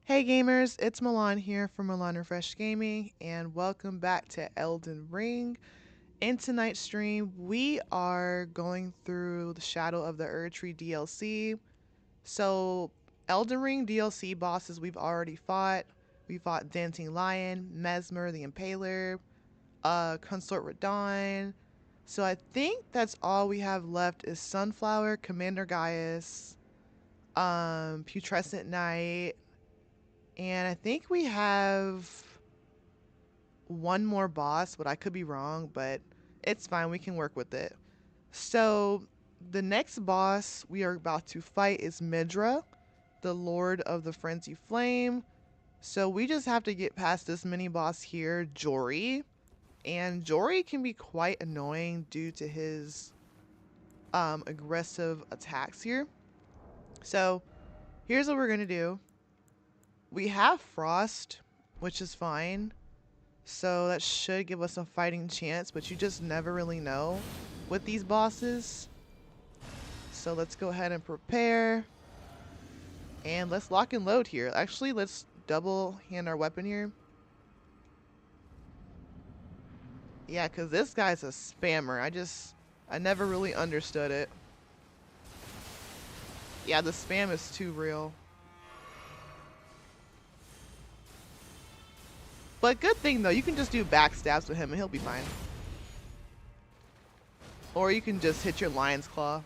Hey gamers, it's Milan here from Milan Refresh Gaming, and welcome back to Elden Ring. In tonight's stream, we are going through the Shadow of the Erdtree DLC. So, Elden Ring DLC bosses we've already fought. We fought Dancing Lion, Mesmer the Impaler, Consort Radon. So I think that's all we have left is Sunflower, Commander Gaius, Putrescent Knight, and I think we have one more boss, but I could be wrong, but it's fine. We can work with it. So, the next boss we are about to fight is Midra, the Lord of the Frenzy Flame. So, we just have to get past this mini boss here, Jory. And Jory can be quite annoying due to his aggressive attacks here. So, here's what we're going to do. We have Frost, which is fine. So that should give us a fighting chance, but you just never really know with these bosses. So let's go ahead and prepare. And let's lock and load here. Actually, let's double hand our weapon here. Yeah, because this guy's a spammer. I never really understood it. Yeah, the spam is too real. But good thing though, you can just do backstabs with him and he'll be fine. Or you can just hit your lion's claw.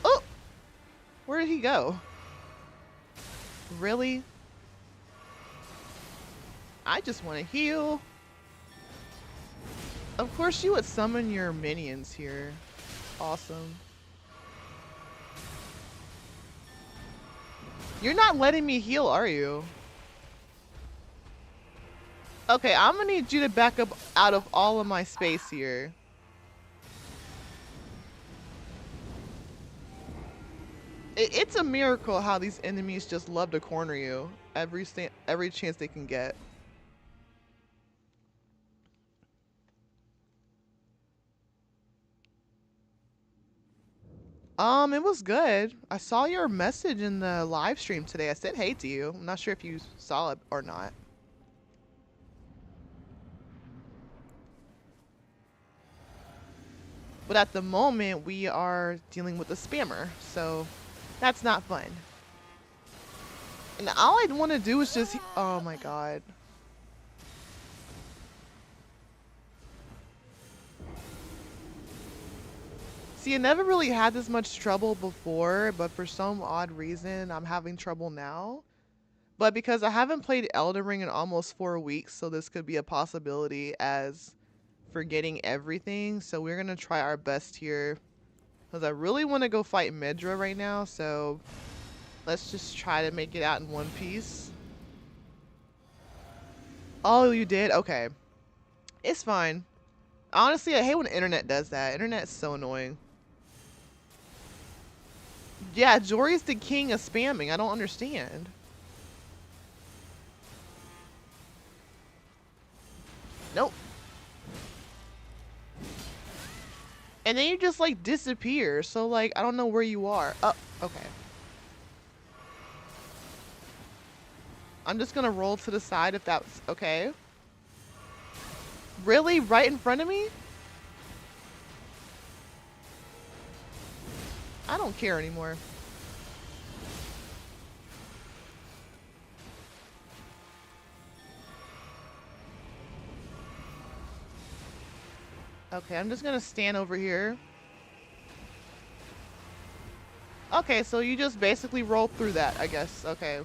Oh! Where did he go? Really? I just want to heal. Of course you would summon your minions here. Awesome. You're not letting me heal, are you? Okay, I'm gonna need you to back up out of all of my space here. It's a miracle how these enemies just love to corner you every chance they can get. It was good. I saw your message in the live stream today. I said hey to you. I'm not sure if you saw it or not. But at the moment, we are dealing with a spammer, so that's not fun. And all I'd want to do is just... Oh my god. See, I never really had this much trouble before, but for some odd reason, I'm having trouble now. But because I haven't played Elden Ring in almost 4 weeks, so this could be a possibility as forgetting everything. So we're going to try our best here. Because I really want to go fight Midra right now, so let's just try to make it out in one piece. Oh, you did? Okay. It's fine. Honestly, I hate when the internet does that. Internet's so annoying. Yeah, Jory's the king of spamming. I don't understand. Nope. And then you just like disappear. So like, I don't know where you are. Oh, okay. I'm just gonna roll to the side if that's okay. Really? Right in front of me? I don't care anymore. Okay, I'm just gonna stand over here. Okay, so you just basically roll through that, I guess. Okay.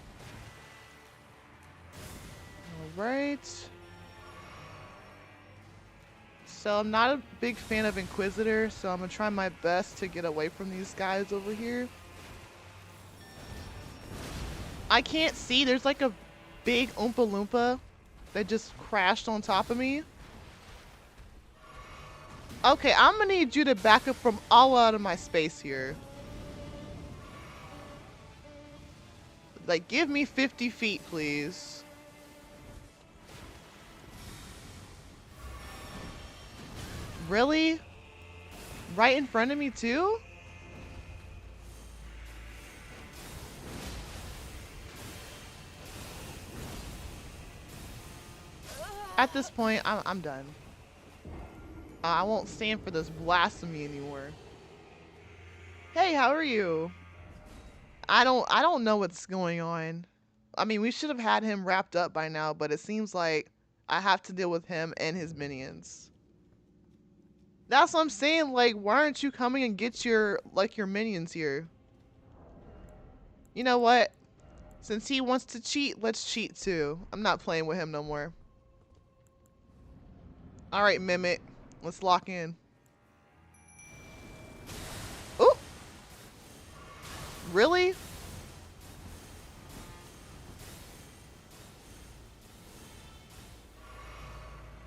Alright. So I'm not a big fan of Inquisitor, so I'm gonna try my best to get away from these guys over here. I can't see. There's like a big Oompa Loompa that just crashed on top of me. Okay, I'm gonna need you to back up from all out of my space here. Like, give me 50 feet, please. Really? Right in front of me, too? At this point, I'm done. I won't stand for this blasphemy anymore. Hey, how are you? I don't know what's going on. I mean, we should have had him wrapped up by now, but it seems like I have to deal with him and his minions. That's what I'm saying. Like, why aren't you coming and get your minions here? You know what? Since he wants to cheat, let's cheat too. I'm not playing with him no more. All right, Mimic. Let's lock in. Oh! Really?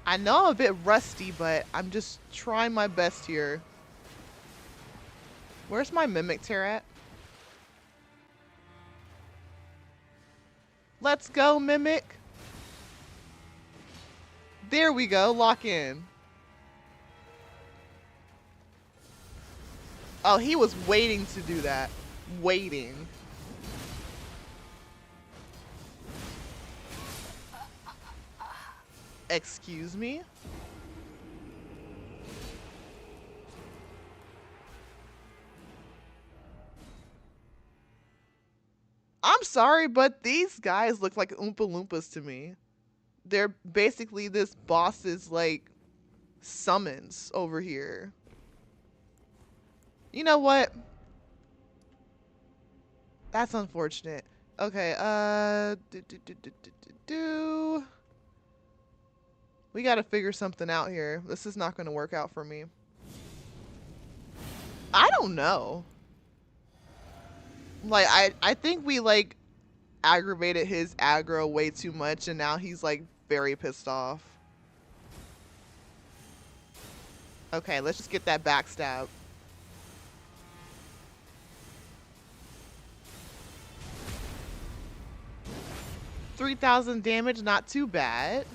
I know I'm a bit rusty, but I'm just trying my best here. Where's my Mimic Tear at? Let's go, Mimic. There we go. Lock in. Oh, he was waiting to do that. Waiting. Excuse me? I'm sorry, but these guys look like Oompa Loompas to me. They're basically this boss's, like, summons over here. You know what? That's unfortunate. Okay, we gotta figure something out here. This is not gonna work out for me. I don't know. Like, I think we, like, aggravated his aggro way too much, and now he's, like, very pissed off. Okay, let's just get that backstab. $3,000 damage, not too bad.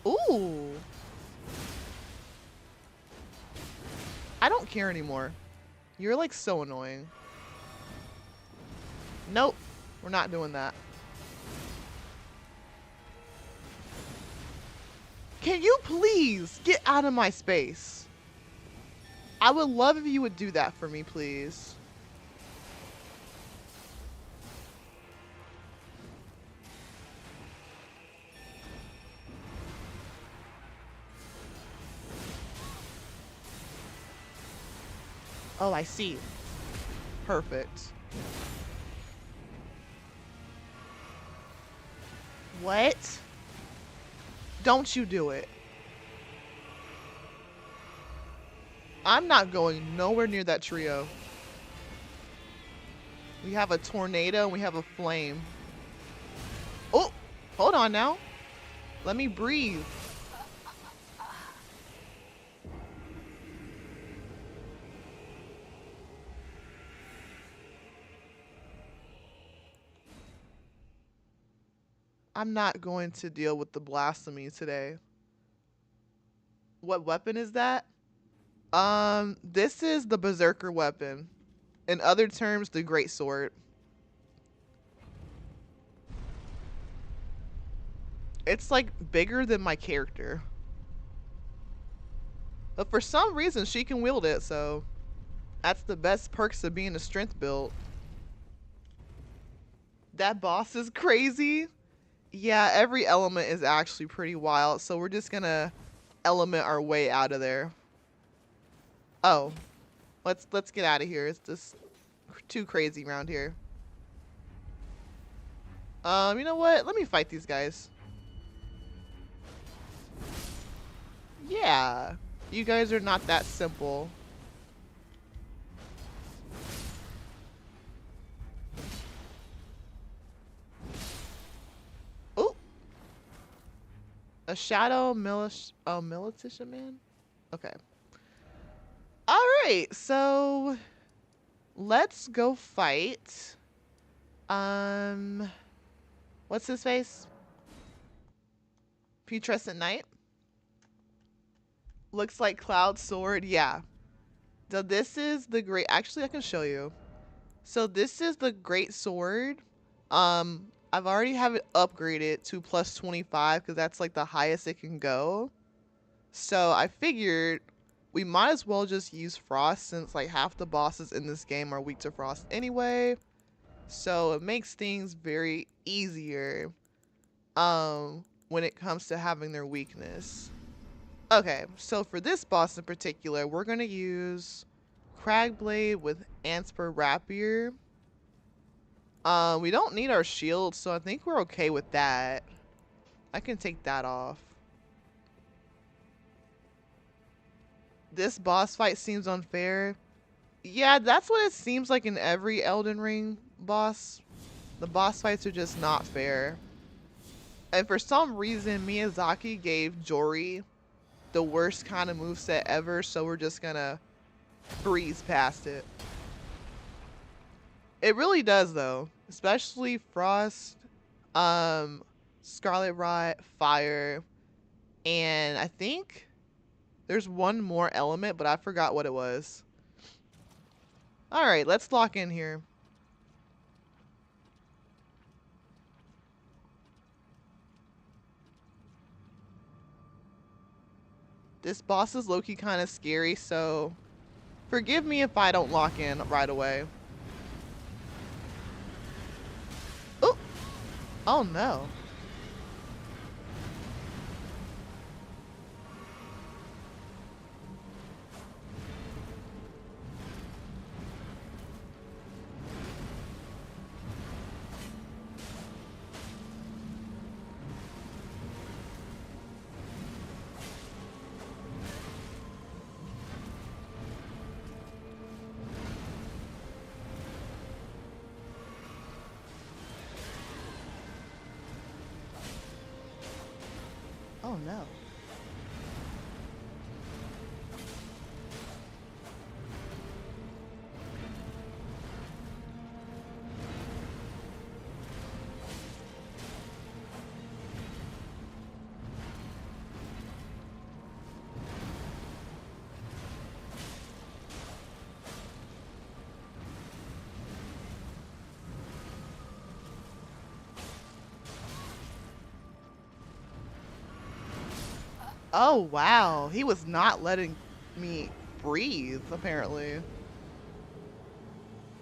Ooh. I don't care anymore. You're, like, so annoying. Nope. We're not doing that. Can you please get out of my space? I would love if you would do that for me, please. Oh, I see. Perfect. What? Don't you do it. I'm not going nowhere near that trio. We have a tornado and we have a flame. Oh, hold on now. Let me breathe. I'm not going to deal with the blasphemy today. What weapon is that? This is the berserker weapon. In other terms, the great sword. It's like bigger than my character. But for some reason, she can wield it, so that's the best perks of being a strength build. That boss is crazy. Yeah, every element is actually pretty wild, so we're just gonna element our way out of there. Oh, let's get out of here. It's just too crazy around here. You know what? Let me fight these guys. Yeah, you guys are not that simple. Oh, a shadow militia man. Okay. All right, so let's go fight. What's his face? Putrescent Knight. Looks like Cloud Sword. Yeah. So this is the great. Actually, I can show you. So this is the great sword. I've already have it upgraded to plus 25 because that's like the highest it can go. So I figured we might as well just use frost since like half the bosses in this game are weak to frost anyway. So it makes things very easier when it comes to having their weakness. Okay, so for this boss in particular, we're gonna use Cragblade with Ansper Rapier. We don't need our shield, so I think we're okay with that. I can take that off. This boss fight seems unfair. Yeah, that's what it seems like in every Elden Ring boss. The boss fights are just not fair. And for some reason, Miyazaki gave Jori the worst kind of moveset ever, so we're just gonna breeze past it. It really does though, especially Frost, Scarlet Rot, Fire, and I think there's one more element, but I forgot what it was. All right, let's lock in here. This boss is low-key kind of scary, so forgive me if I don't lock in right away. Oh, oh no. Oh no. Oh wow, he was not letting me breathe, apparently.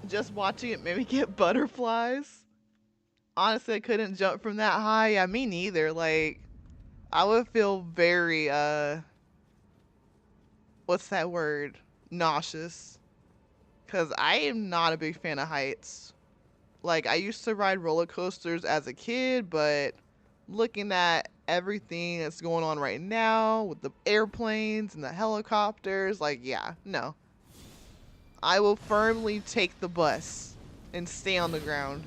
Just watching it made me get butterflies. Honestly, I couldn't jump from that high. Yeah, me neither. Like, I would feel very, what's that word? Nauseous. Because I am not a big fan of heights. Like, I used to ride roller coasters as a kid, but looking at everything that's going on right now with the airplanes and the helicopters, like, yeah, no. I will firmly take the bus and stay on the ground.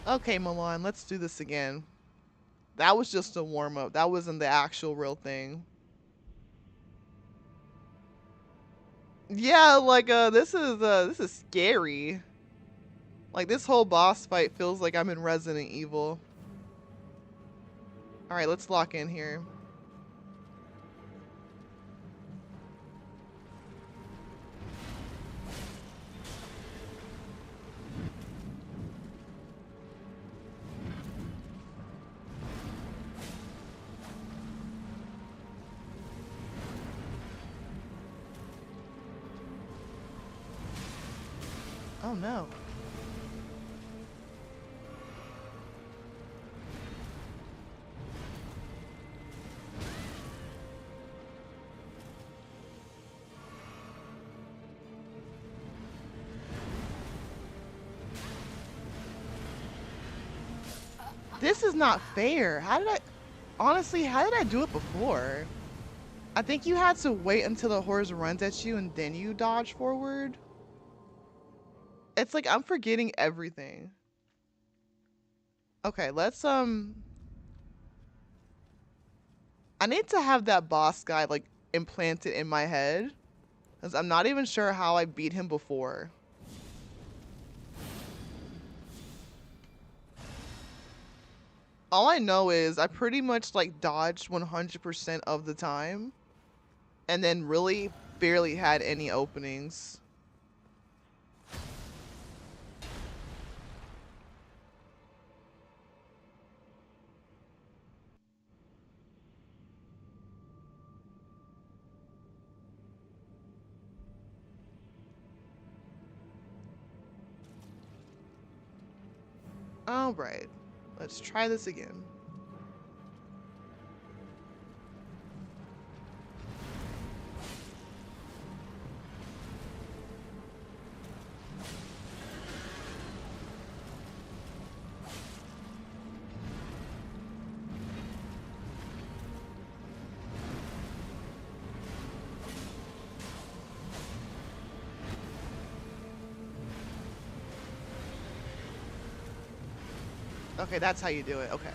Okay, Milan, let's do this again. That was just a warm-up. That wasn't the actual real thing. Yeah, like this is scary. Like this whole boss fight feels like I'm in Resident Evil. All right, let's lock in here. Oh no. This is not fair. Honestly, how did I do it before? I think you had to wait until the horse runs at you and then you dodge forward. It's like I'm forgetting everything. Okay, I need to have that boss guy like implanted in my head. Because I'm not even sure how I beat him before. All I know is I pretty much like dodged 100% of the time. And then really barely had any openings. All right, let's try this again. Okay, that's how you do it. Okay.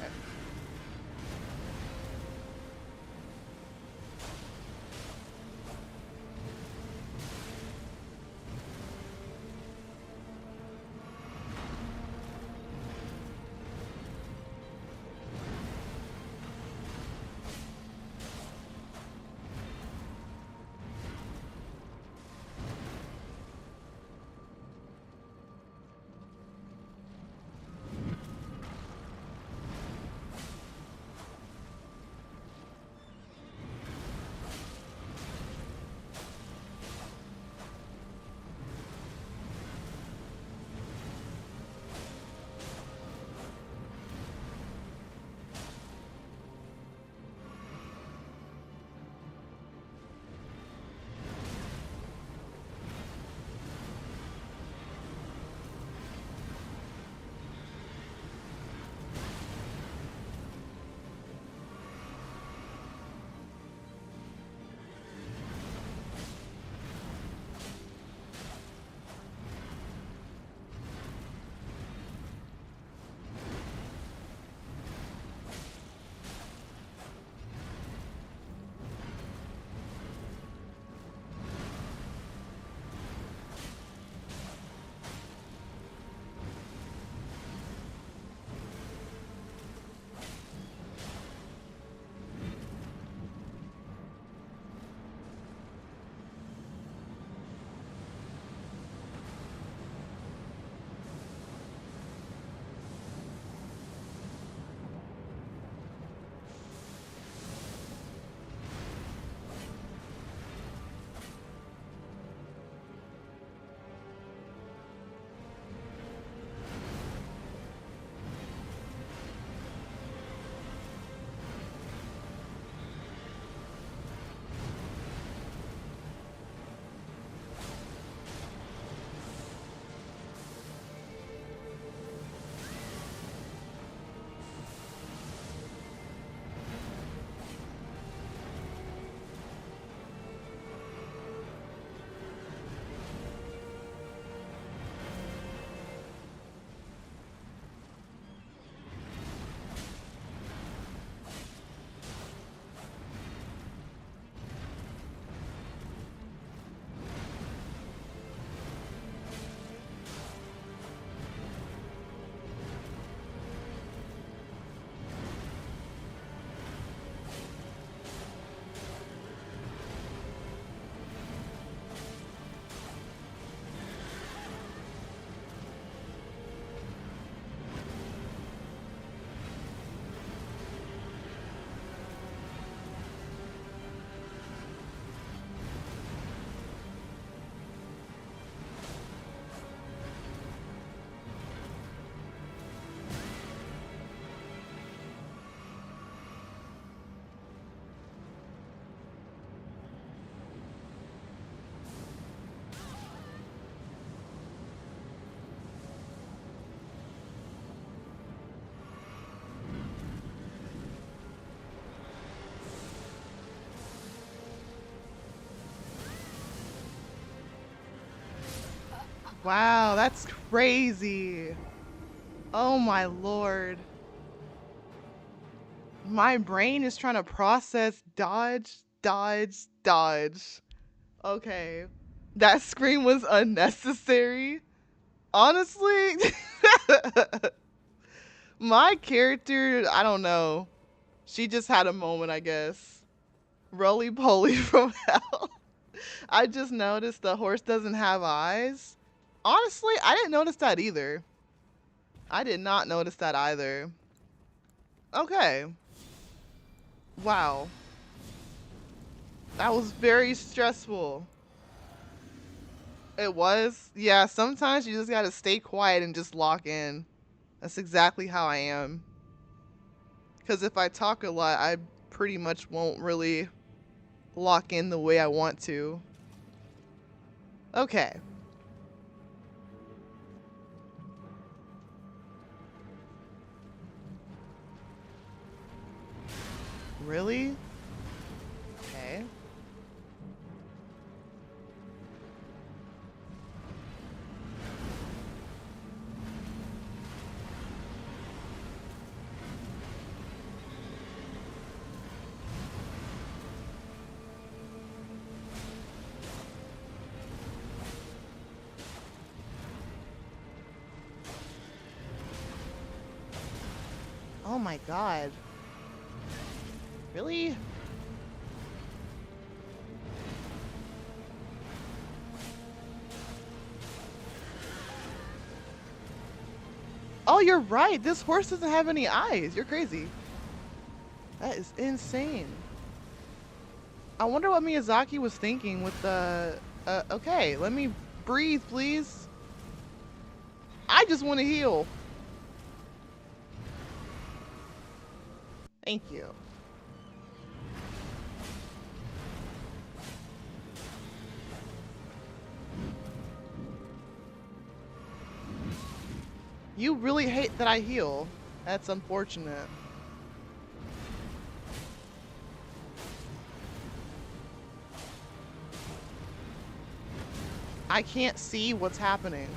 Wow, that's crazy. Oh my lord. My brain is trying to process dodge, dodge, dodge. Okay. That scream was unnecessary. Honestly, my character, I don't know. She just had a moment, I guess. Roly poly from hell. I just noticed the horse doesn't have eyes. Honestly, I didn't notice that either. I did not notice that either. Okay. Wow. That was very stressful. It was? Yeah, sometimes you just gotta stay quiet and just lock in. That's exactly how I am. Because if I talk a lot, I pretty much won't really lock in the way I want to. Okay. Really? Okay. Oh my god. Really? Oh, you're right. This horse doesn't have any eyes. You're crazy. That is insane. I wonder what Miyazaki was thinking with the... okay, let me breathe, please. I just want to heal. Thank you. You really hate that I heal. That's unfortunate. I can't see what's happening.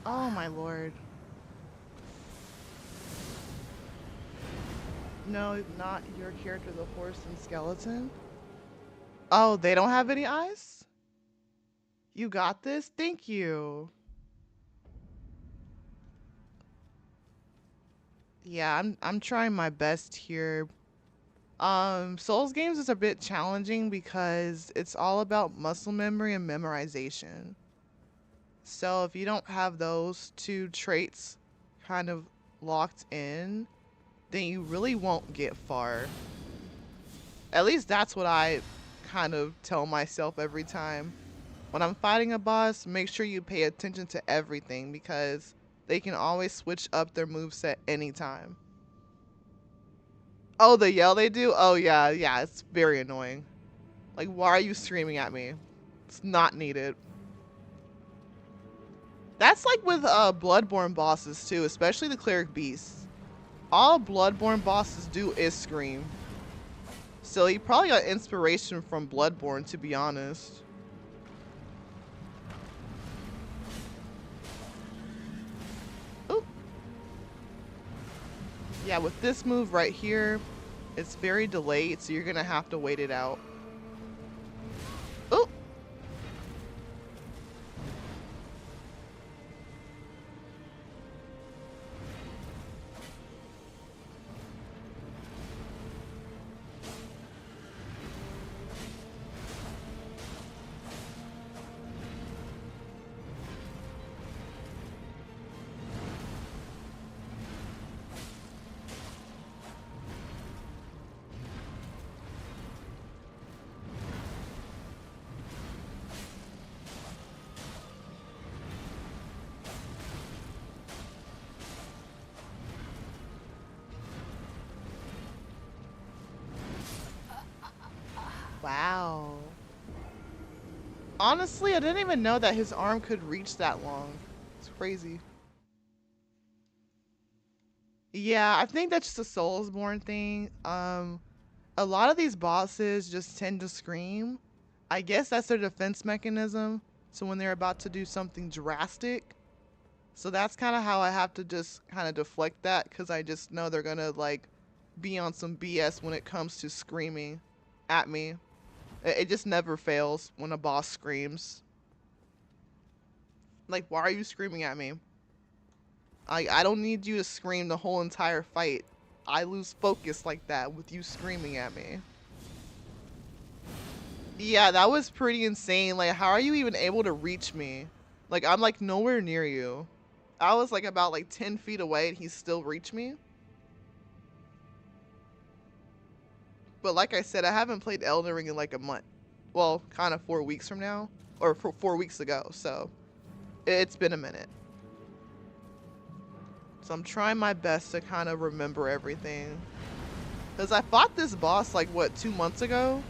Oh my lord. No, not your character, the horse and skeleton. Oh, they don't have any eyes? You got this? Thank you. Yeah, I'm trying my best here. Souls games is a bit challenging because it's all about muscle memory and memorization. So if you don't have those two traits kind of locked in, then you really won't get far. At least that's what I kind of tell myself every time. When I'm fighting a boss, make sure you pay attention to everything because they can always switch up their moveset anytime. Oh, the yell they do? Oh yeah, yeah, it's very annoying. Like, why are you screaming at me? It's not needed. That's like with Bloodborne bosses too, especially the cleric beasts. All Bloodborne bosses do is scream. So he probably got inspiration from Bloodborne, to be honest. Ooh. Yeah, with this move right here, it's very delayed, so you're gonna have to wait it out. Ooh. Wow. Honestly, I didn't even know that his arm could reach that long. It's crazy. Yeah, I think that's just a Soulsborne thing. A lot of these bosses just tend to scream. I guess that's their defense mechanism. So when they're about to do something drastic. So that's kind of how I have to just kind of deflect that because I just know they're going to like be on some BS when it comes to screaming at me. It just never fails when a boss screams. Like, why are you screaming at me? I don't need you to scream the whole entire fight. I lose focus like that with you screaming at me. Yeah, that was pretty insane. Like, how are you even able to reach me? Like, I'm like nowhere near you. I was like about like 10 feet away and he still reached me. But like I said, I haven't played Elden Ring in like a month. Well, kind of 4 weeks from now. Or 4 weeks ago, so it's been a minute. So I'm trying my best to kind of remember everything. Because I fought this boss like, what, 2 months ago?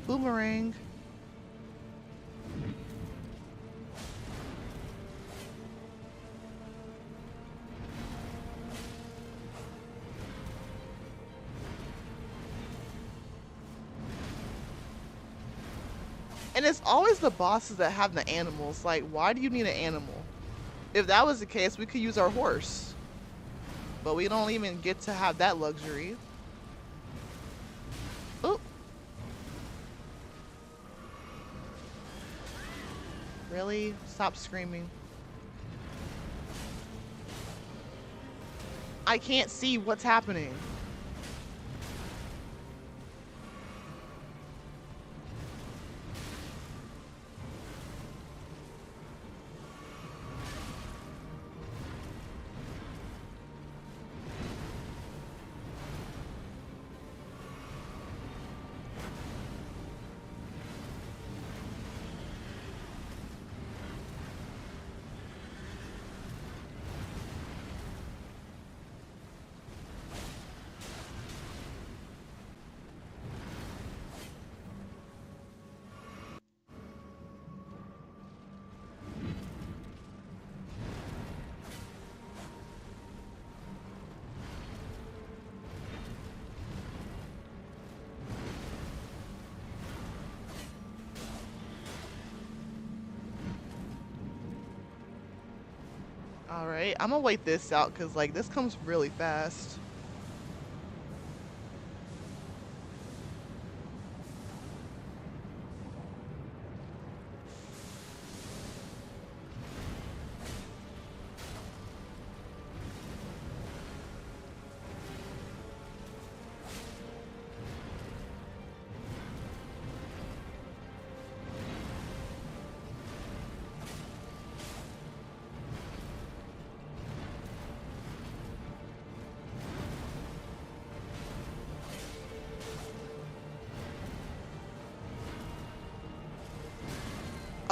Boomerang. And it's always the bosses that have the animals. Like, why do you need an animal? If that was the case, we could use our horse. But we don't even get to have that luxury. Oop. Really? Stop screaming. I can't see what's happening. All right, I'm gonna wait this out because like this comes really fast.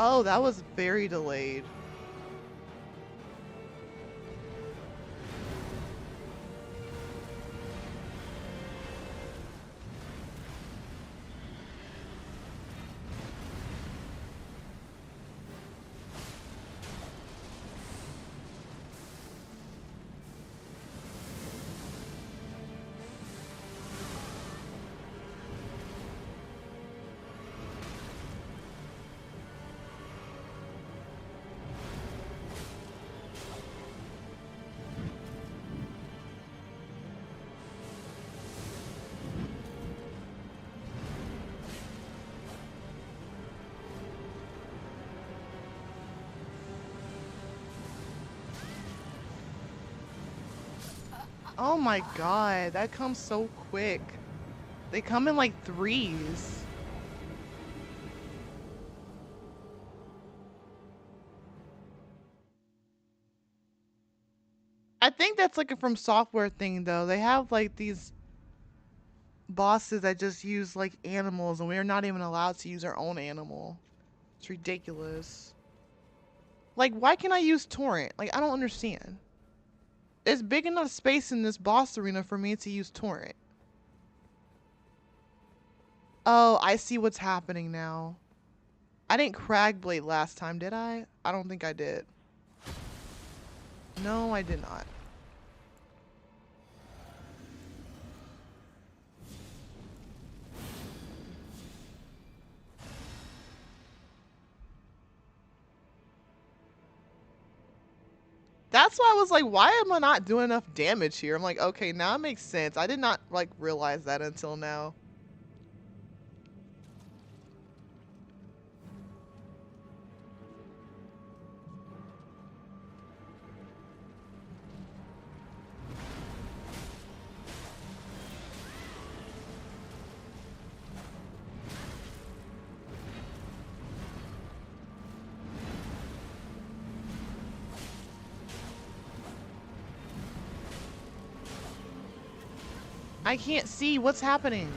Oh, that was very delayed. Oh my god, that comes so quick. They come in like threes. I think that's like a From Software thing though. They have like these bosses that just use like animals and we're not even allowed to use our own animal. It's ridiculous. Like, why can't I use torrent? Like, I don't understand. It's big enough space in this boss arena for me to use torrent. Oh, I see what's happening now. I didn't Cragblade last time, did I? I don't think I did. No, I did not. That's why I was like, why am I not doing enough damage here? I'm like, okay, now it makes sense. I did not like realize that until now. I can't see what's happening.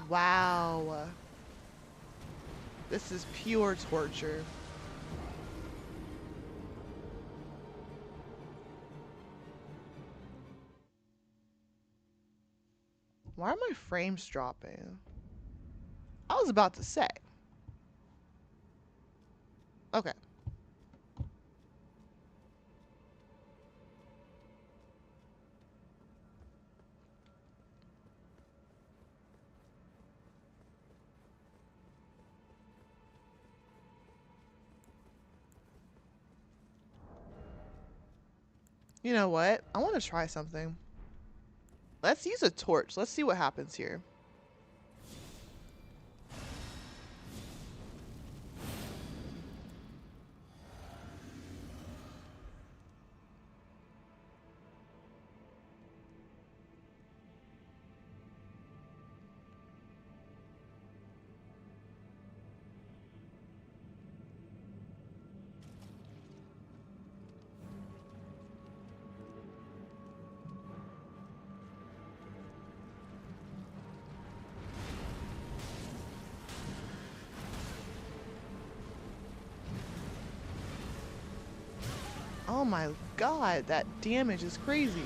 Wow. This is pure torture. Why are my frames dropping? I was about to say. Okay. You know what? I want to try something. Let's use a torch. Let's see what happens here. Oh my god, that damage is crazy.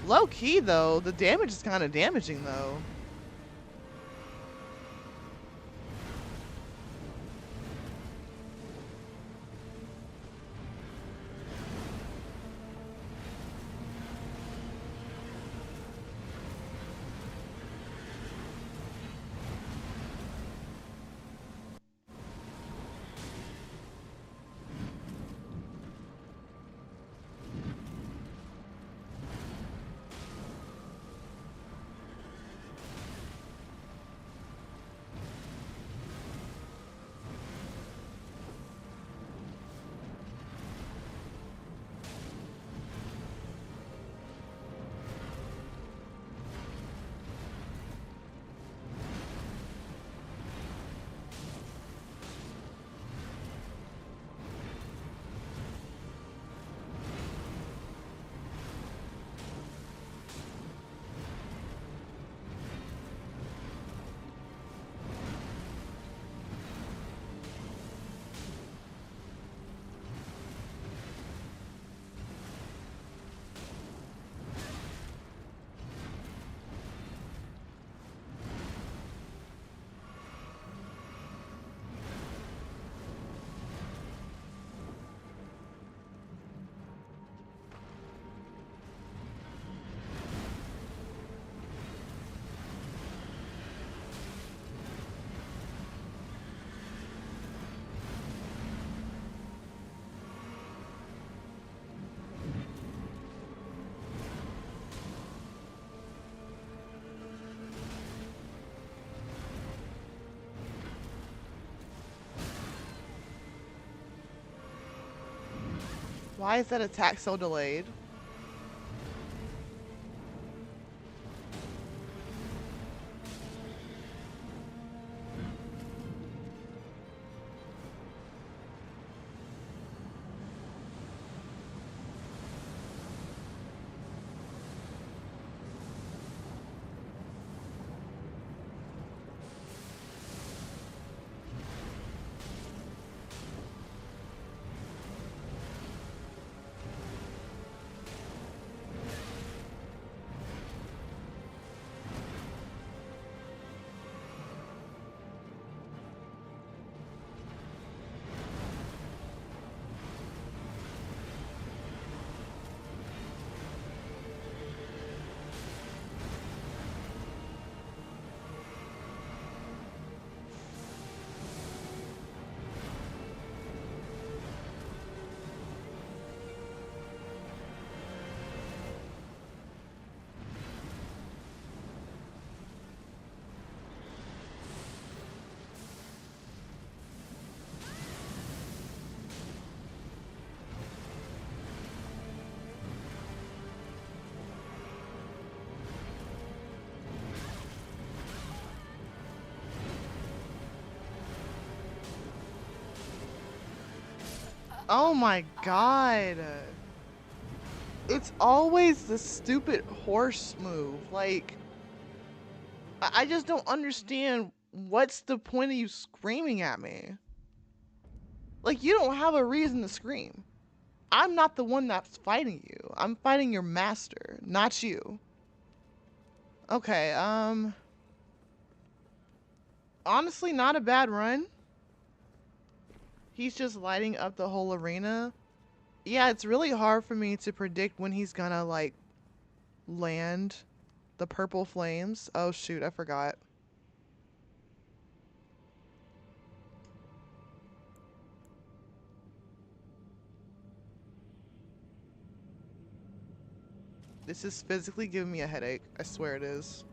Low key though, the damage is kind of damaging though. Why is that attack so delayed? Oh my god. It's always the stupid horse move. Like, I just don't understand what's the point of you screaming at me. Like, you don't have a reason to scream. I'm not the one that's fighting you. I'm fighting your master, not you. Okay, honestly, not a bad run. He's just lighting up the whole arena. Yeah, it's really hard for me to predict when he's gonna, like, land the purple flames. Oh shoot, I forgot. This is physically giving me a headache. I swear it is.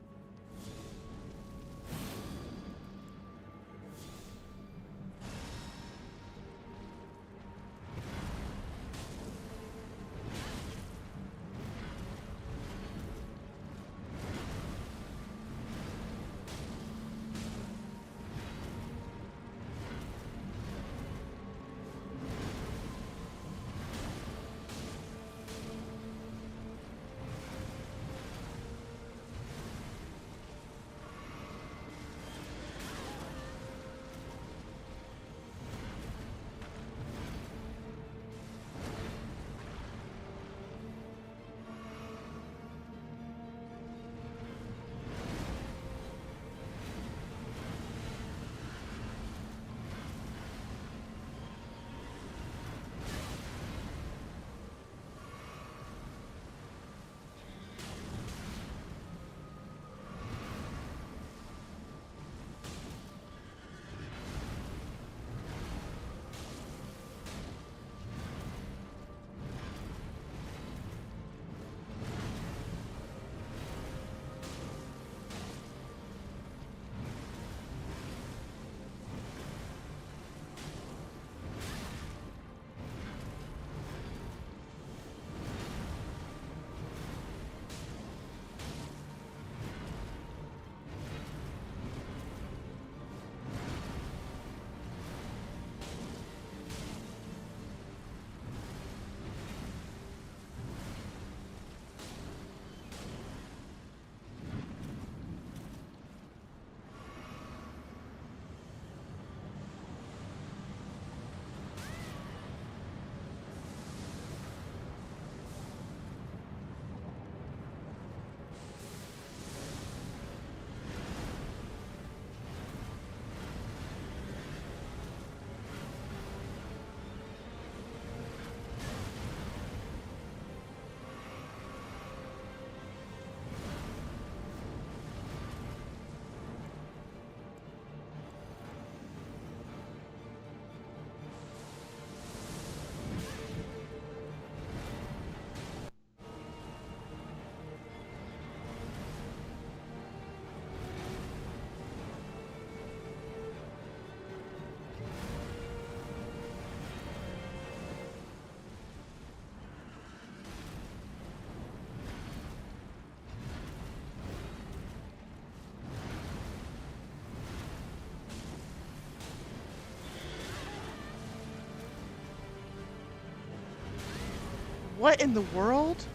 What in the world?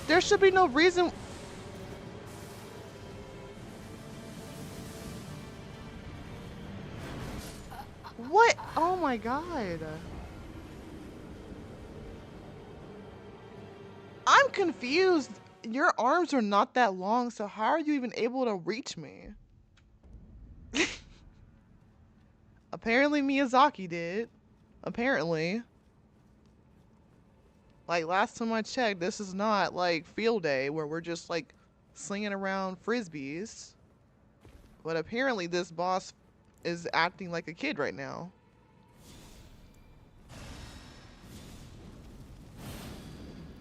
There should be no reason. What? Oh my god. I'm confused. Your arms are not that long, so how are you even able to reach me? Apparently Miyazaki did. Apparently. Like last time I checked, this is not like field day where we're just like slinging around frisbees. But apparently this boss is acting like a kid right now.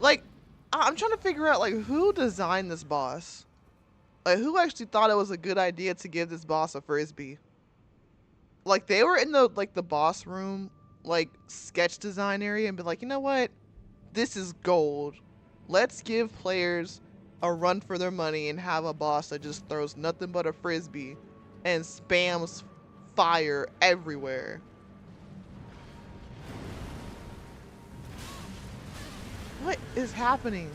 Like, I'm trying to figure out like who designed this boss? Like who actually thought it was a good idea to give this boss a frisbee? Like they were in the boss room, like sketch design area and be like, you know what? This is gold. Let's give players a run for their money and have a boss that just throws nothing but a frisbee and spams fire everywhere. What is happening?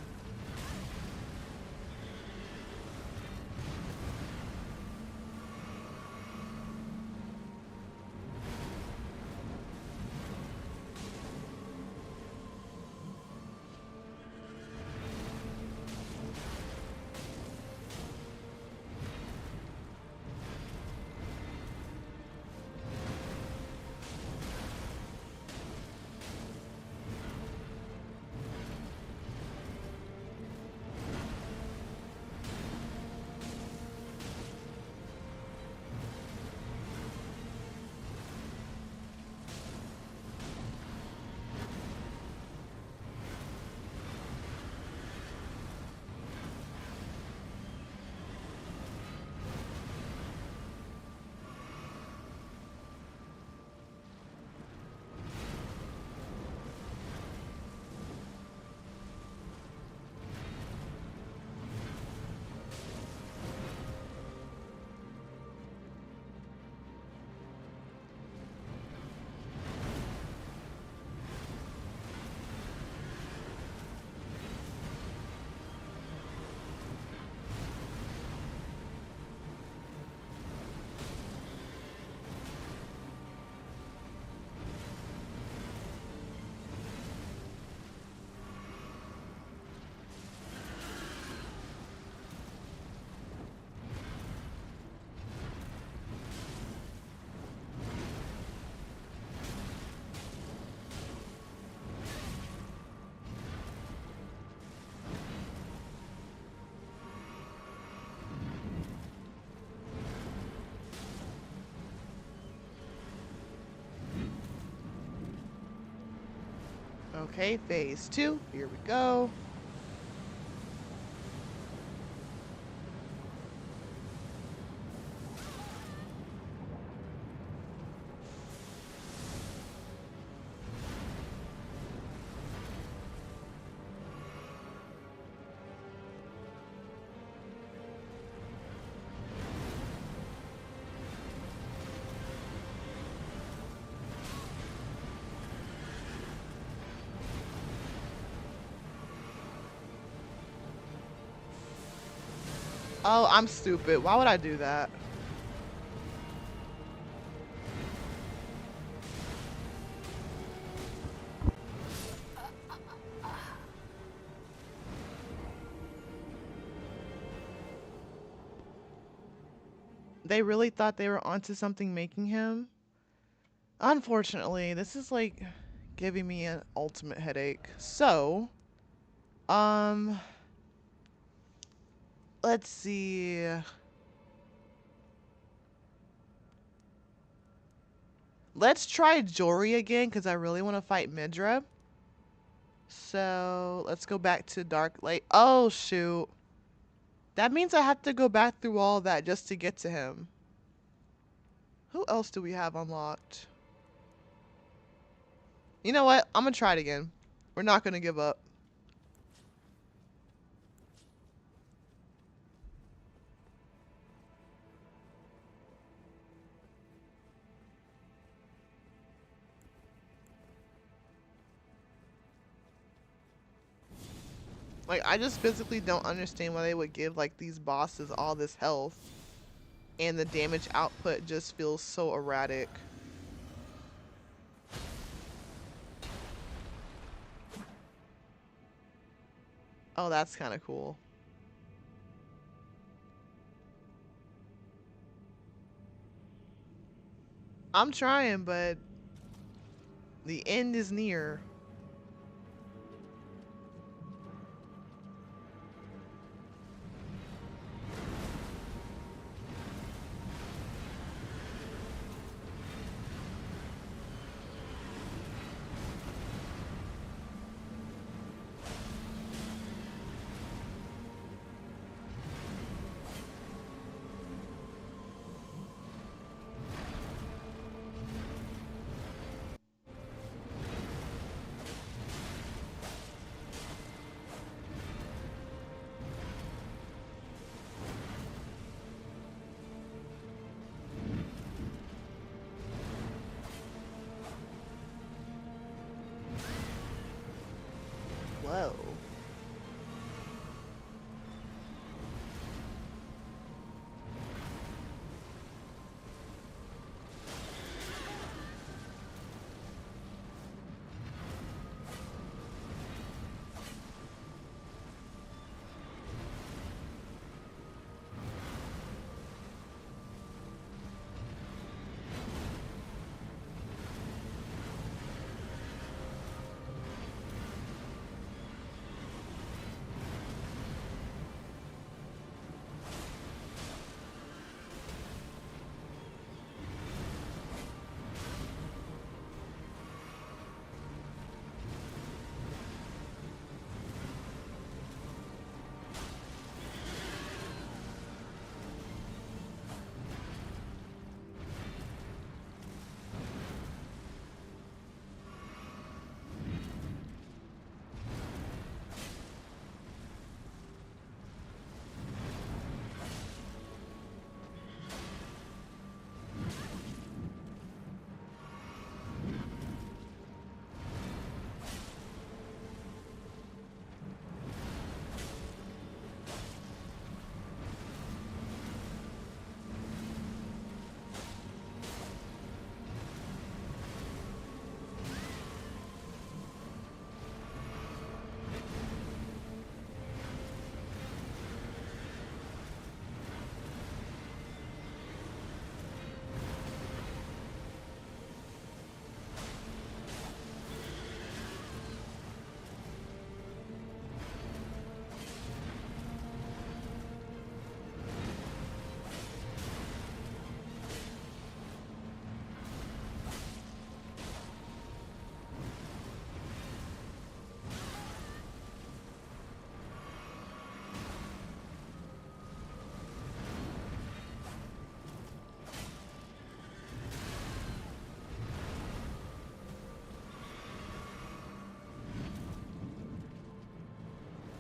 Okay, phase 2. Here we go. Oh, I'm stupid. Why would I do that? They really thought they were onto something making him? Unfortunately, this is like giving me an ultimate headache. So, um, let's see. Let's try Jory again because I really want to fight Midra. So, let's go back to Dark Lake. Oh, shoot. That means I have to go back through all that just to get to him. Who else do we have unlocked? You know what? I'm going to try it again. We're not going to give up. Like, I just physically don't understand why they would give, like, these bosses all this health. And the damage output just feels so erratic. Oh, that's kind of cool. I'm trying, but the end is near. Whoa.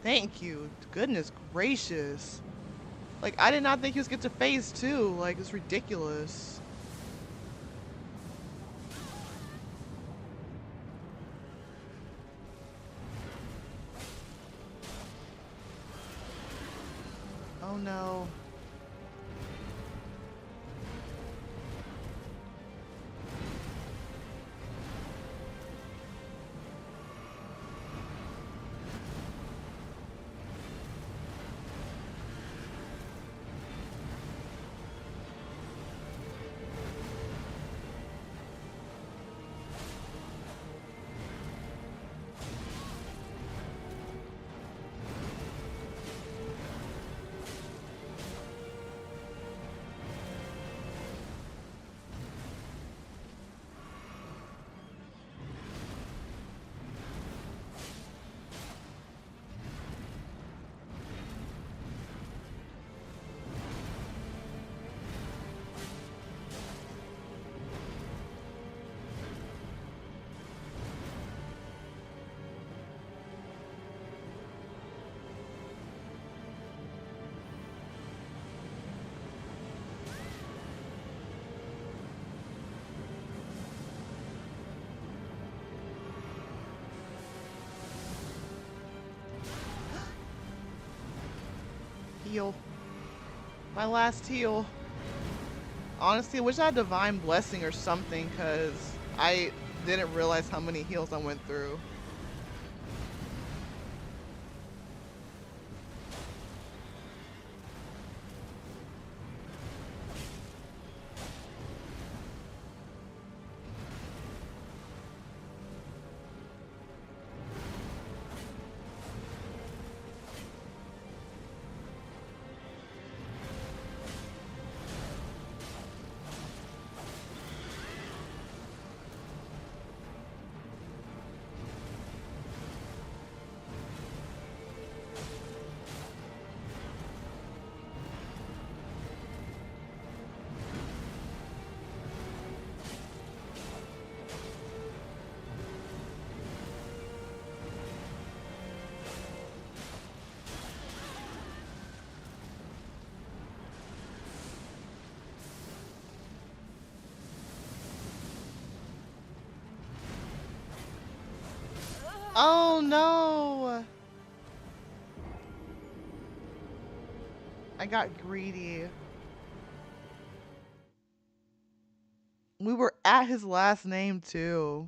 Thank you. Goodness gracious. Like, I did not think he was get to phase two. Like, it's ridiculous. Oh no. heal. My last heal. Honestly, I wish I had Divine Blessing or something, because I didn't realize how many heals I went through. Oh no! I got greedy. We were at his last name too.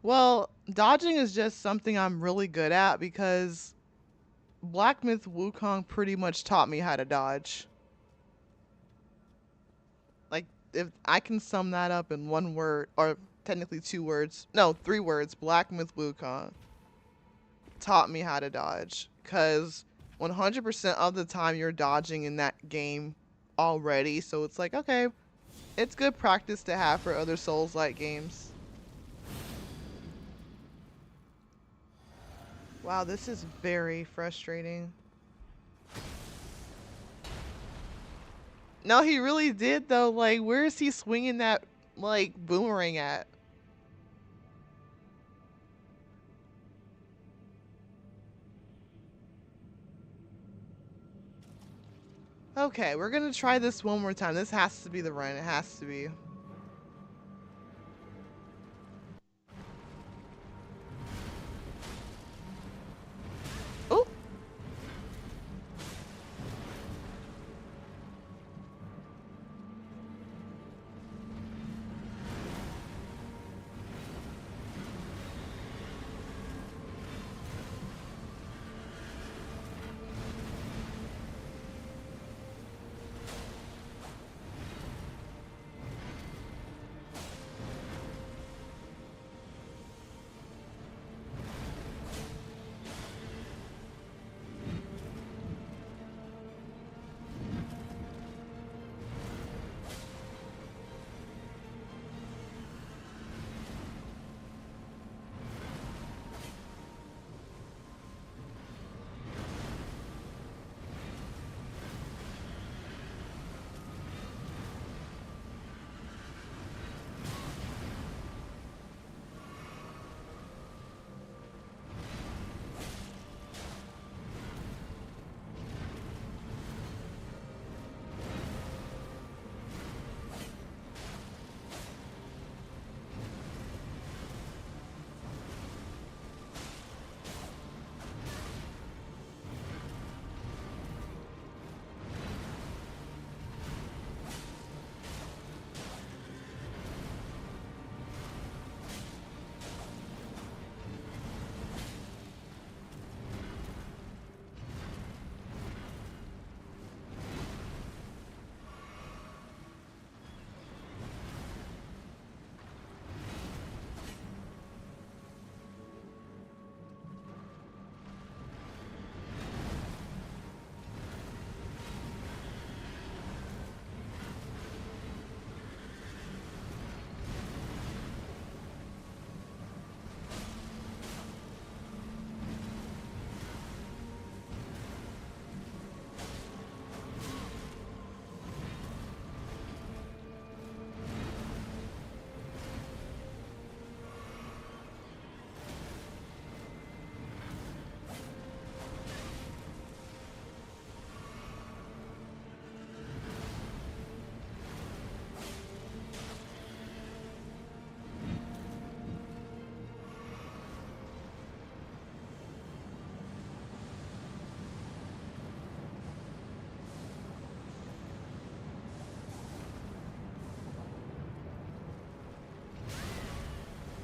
Well, dodging is just something I'm really good at because Black Myth Wukong pretty much taught me how to dodge. Like, if I can sum that up in one word, or technically 2 words, no, 3 words, Black Myth Wukong taught me how to dodge. Because 100% of the time you're dodging in that game already, so it's like, okay, it's good practice to have for other Souls-like games. Wow, this is very frustrating. No, he really did though. Like, where is he swinging that like boomerang at? Okay, we're gonna try this one more time. This has to be the run. It has to be. Oh,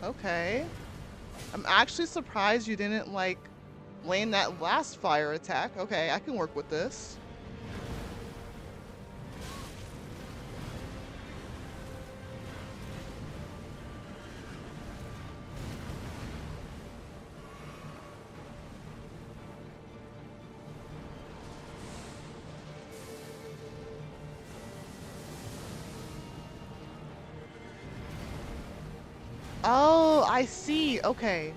Okay. I'm actually surprised you didn't, like, land that last fire attack. Okay, I can work with this. Oh, I see. Okay.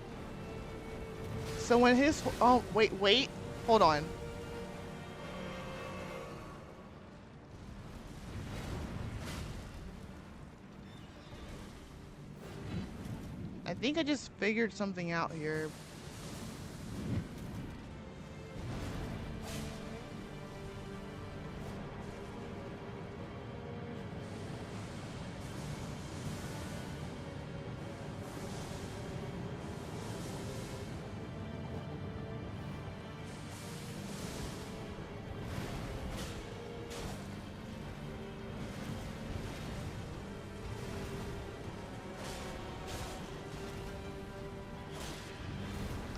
So when his... Oh, wait. Hold on. I think I just figured something out here.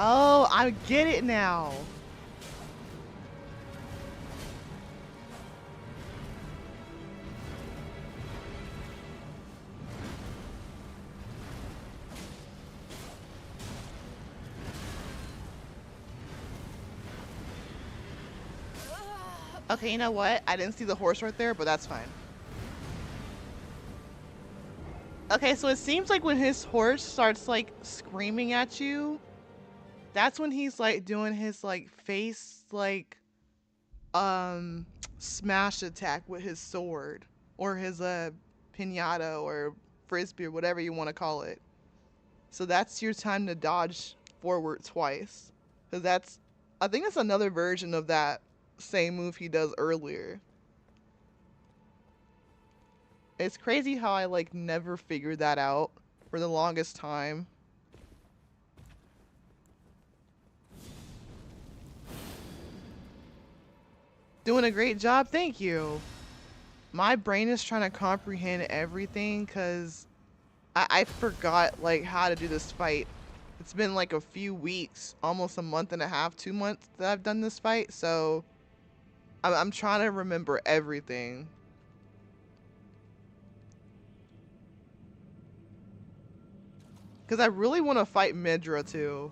Oh, I get it now. Okay, you know what? I didn't see the horse right there, but that's fine. Okay, so it seems like when his horse starts, like, screaming at you, that's when he's, like, doing his, like, face, like, um, smash attack with his sword. Or his, pinata or frisbee or whatever you want to call it. So that's your time to dodge forward twice. Because that's, I think it's another version of that same move he does earlier. It's crazy how I, like, never figured that out for the longest time. Doing a great job, thank you. My brain is trying to comprehend everything because I forgot, like, how to do this fight. It's been like a few weeks, almost a month and a half, 2 months that I've done this fight, so I'm trying to remember everything. Because I really want to fight Midra too.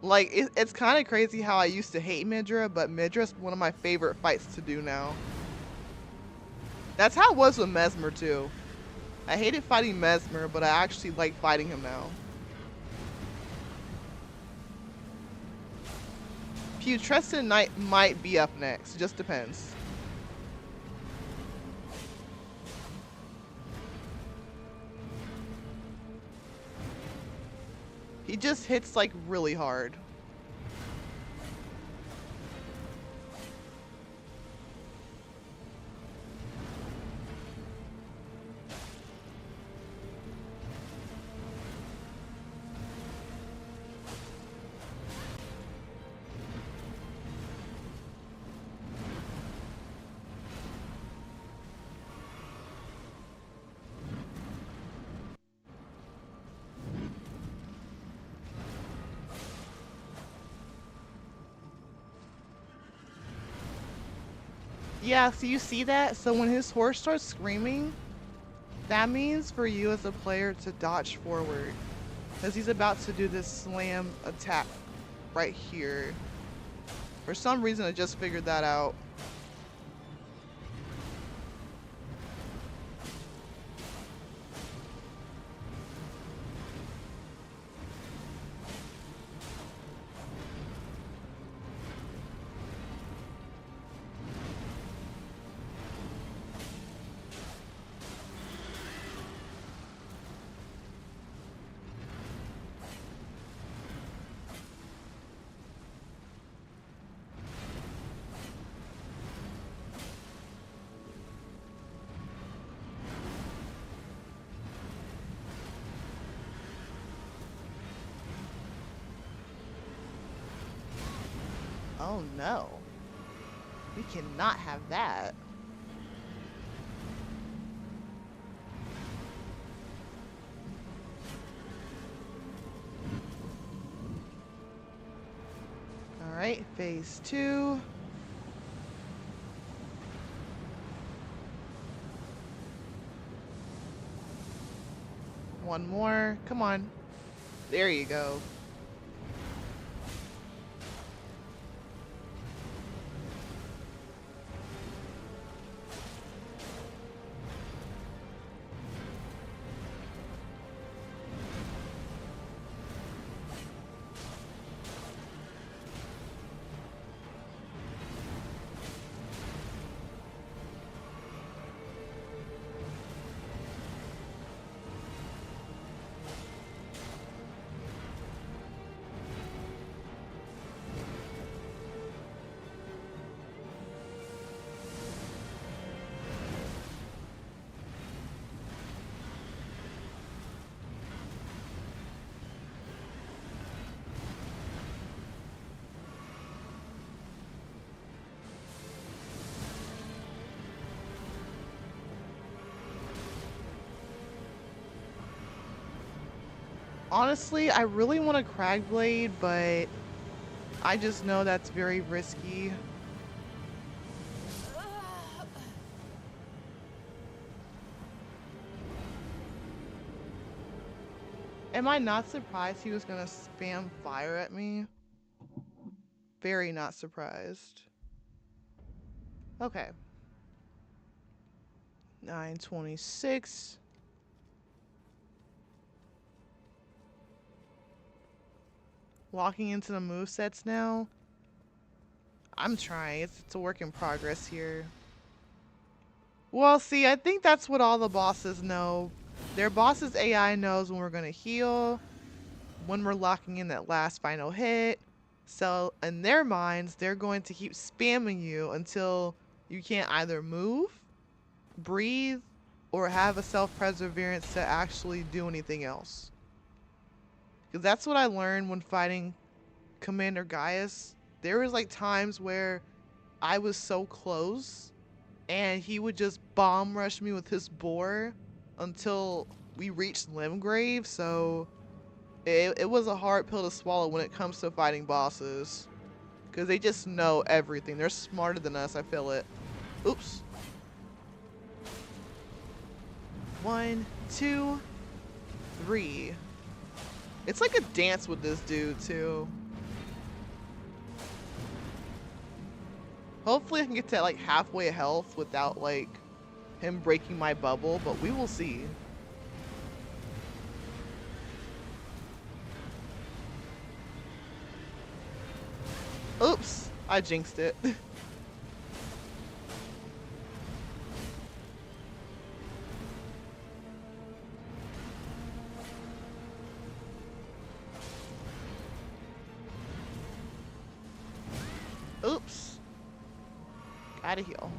Like, it's kind of crazy how I used to hate Midra, but Midra's one of my favorite fights to do now. That's how it was with Mesmer too. I hated fighting Mesmer, but I actually like fighting him now. Putrescent Knight might be up next, just depends. He just hits, like, really hard. Yeah, so you see that? So when his horse starts screaming, that means for you as a player to dodge forward. Because he's about to do this slam attack right here. For some reason, I just figured that out. Oh no. We cannot have that. right, phase 2. One more. Come on. There you go. Honestly, I really want a Cragblade, but I just know that's very risky. Am I not surprised he was gonna spam fire at me? Very not surprised. Okay. 926. Walking into the movesets now. I'm trying. It's a work in progress here. Well, see, I think that's what all the bosses know. Their boss's AI knows when we're going to heal, when we're locking in that last final hit. So in their minds, they're going to keep spamming you until you can't either move, breathe, or have a self-perseverance to actually do anything else. Because that's what I learned when fighting Commander Gaius. There was like times where I was so close and he would just bomb rush me with his boar until we reached Limgrave. So it was a hard pill to swallow when it comes to fighting bosses, because they just know everything. They're smarter than us. I feel it. Oops. 1, 2, 3. It's like a dance with this dude too. Hopefully I can get to like halfway health without like him breaking my bubble, but we will see. Oops, I jinxed it. Oops. Gotta heal.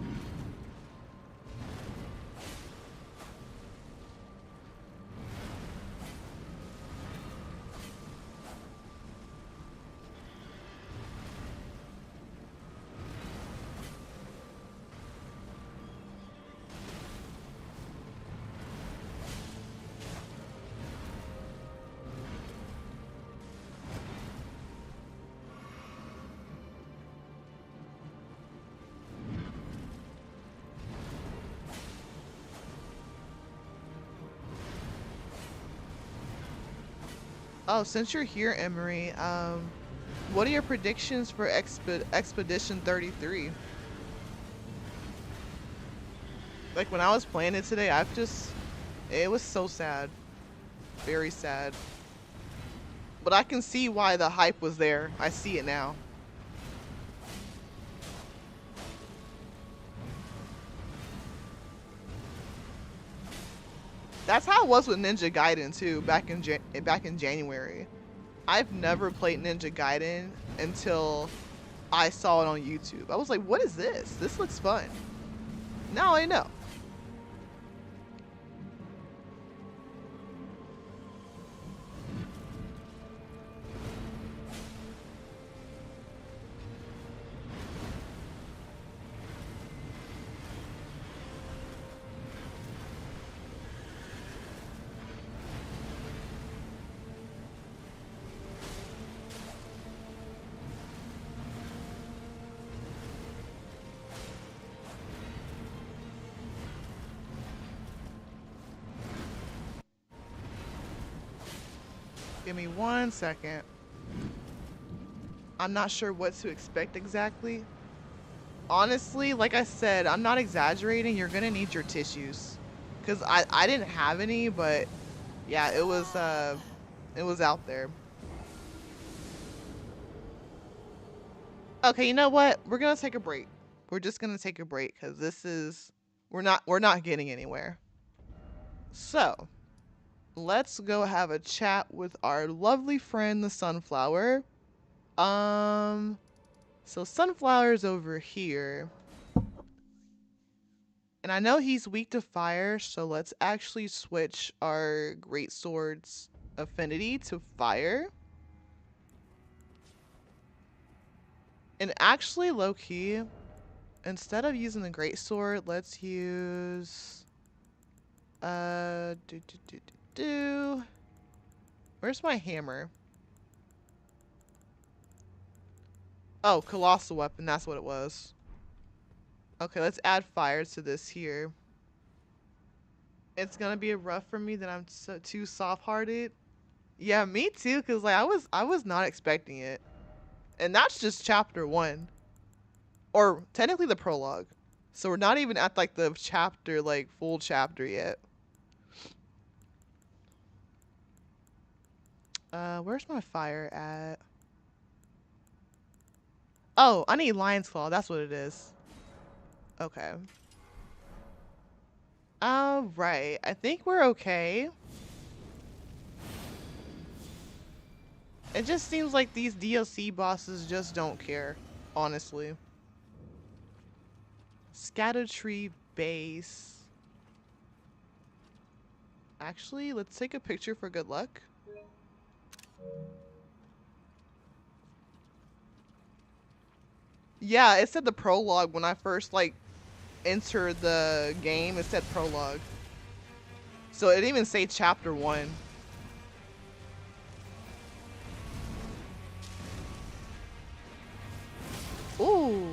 Oh, since you're here, Emery, what are your predictions for Expedition 33? Like, when I was playing it today, it was so sad. Very sad. But I can see why the hype was there. I see it now. That's how it was with Ninja Gaiden too, back in January. I've never played Ninja Gaiden until I saw it on YouTube. I was like, what is this? This looks fun. Now I know. Give me 1 second. I'm not sure what to expect exactly. Honestly, like I said, I'm not exaggerating. You're gonna need your tissues. Cause I didn't have any, but yeah, it was out there. Okay, you know what? We're gonna take a break. We're just gonna take a break because we're not getting anywhere. So let's go have a chat with our lovely friend the sunflower. Um so sunflower's over here. And I know he's weak to fire, so let's actually switch our great sword's affinity to fire. And actually, low key, instead of using the great sword, let's use do do do do do. Where's my hammer? Oh, colossal weapon, that's what it was. Okay, let's add fire to this here. It's gonna be rough for me that I'm too soft-hearted. Yeah, me too, cause like I was not expecting it. And that's just chapter 1. Or technically the prologue. So we're not even at like the chapter, like full chapter yet. Where's my fire at? Oh, I need lion's claw. That's what it is. Okay. All right. I think we're okay. It just seems like these DLC bosses just don't care, honestly. Scatter tree base. Actually, let's take a picture for good luck. Yeah, it said the prologue when I first like entered the game. It said prologue. So it didn't even say chapter 1. Ooh.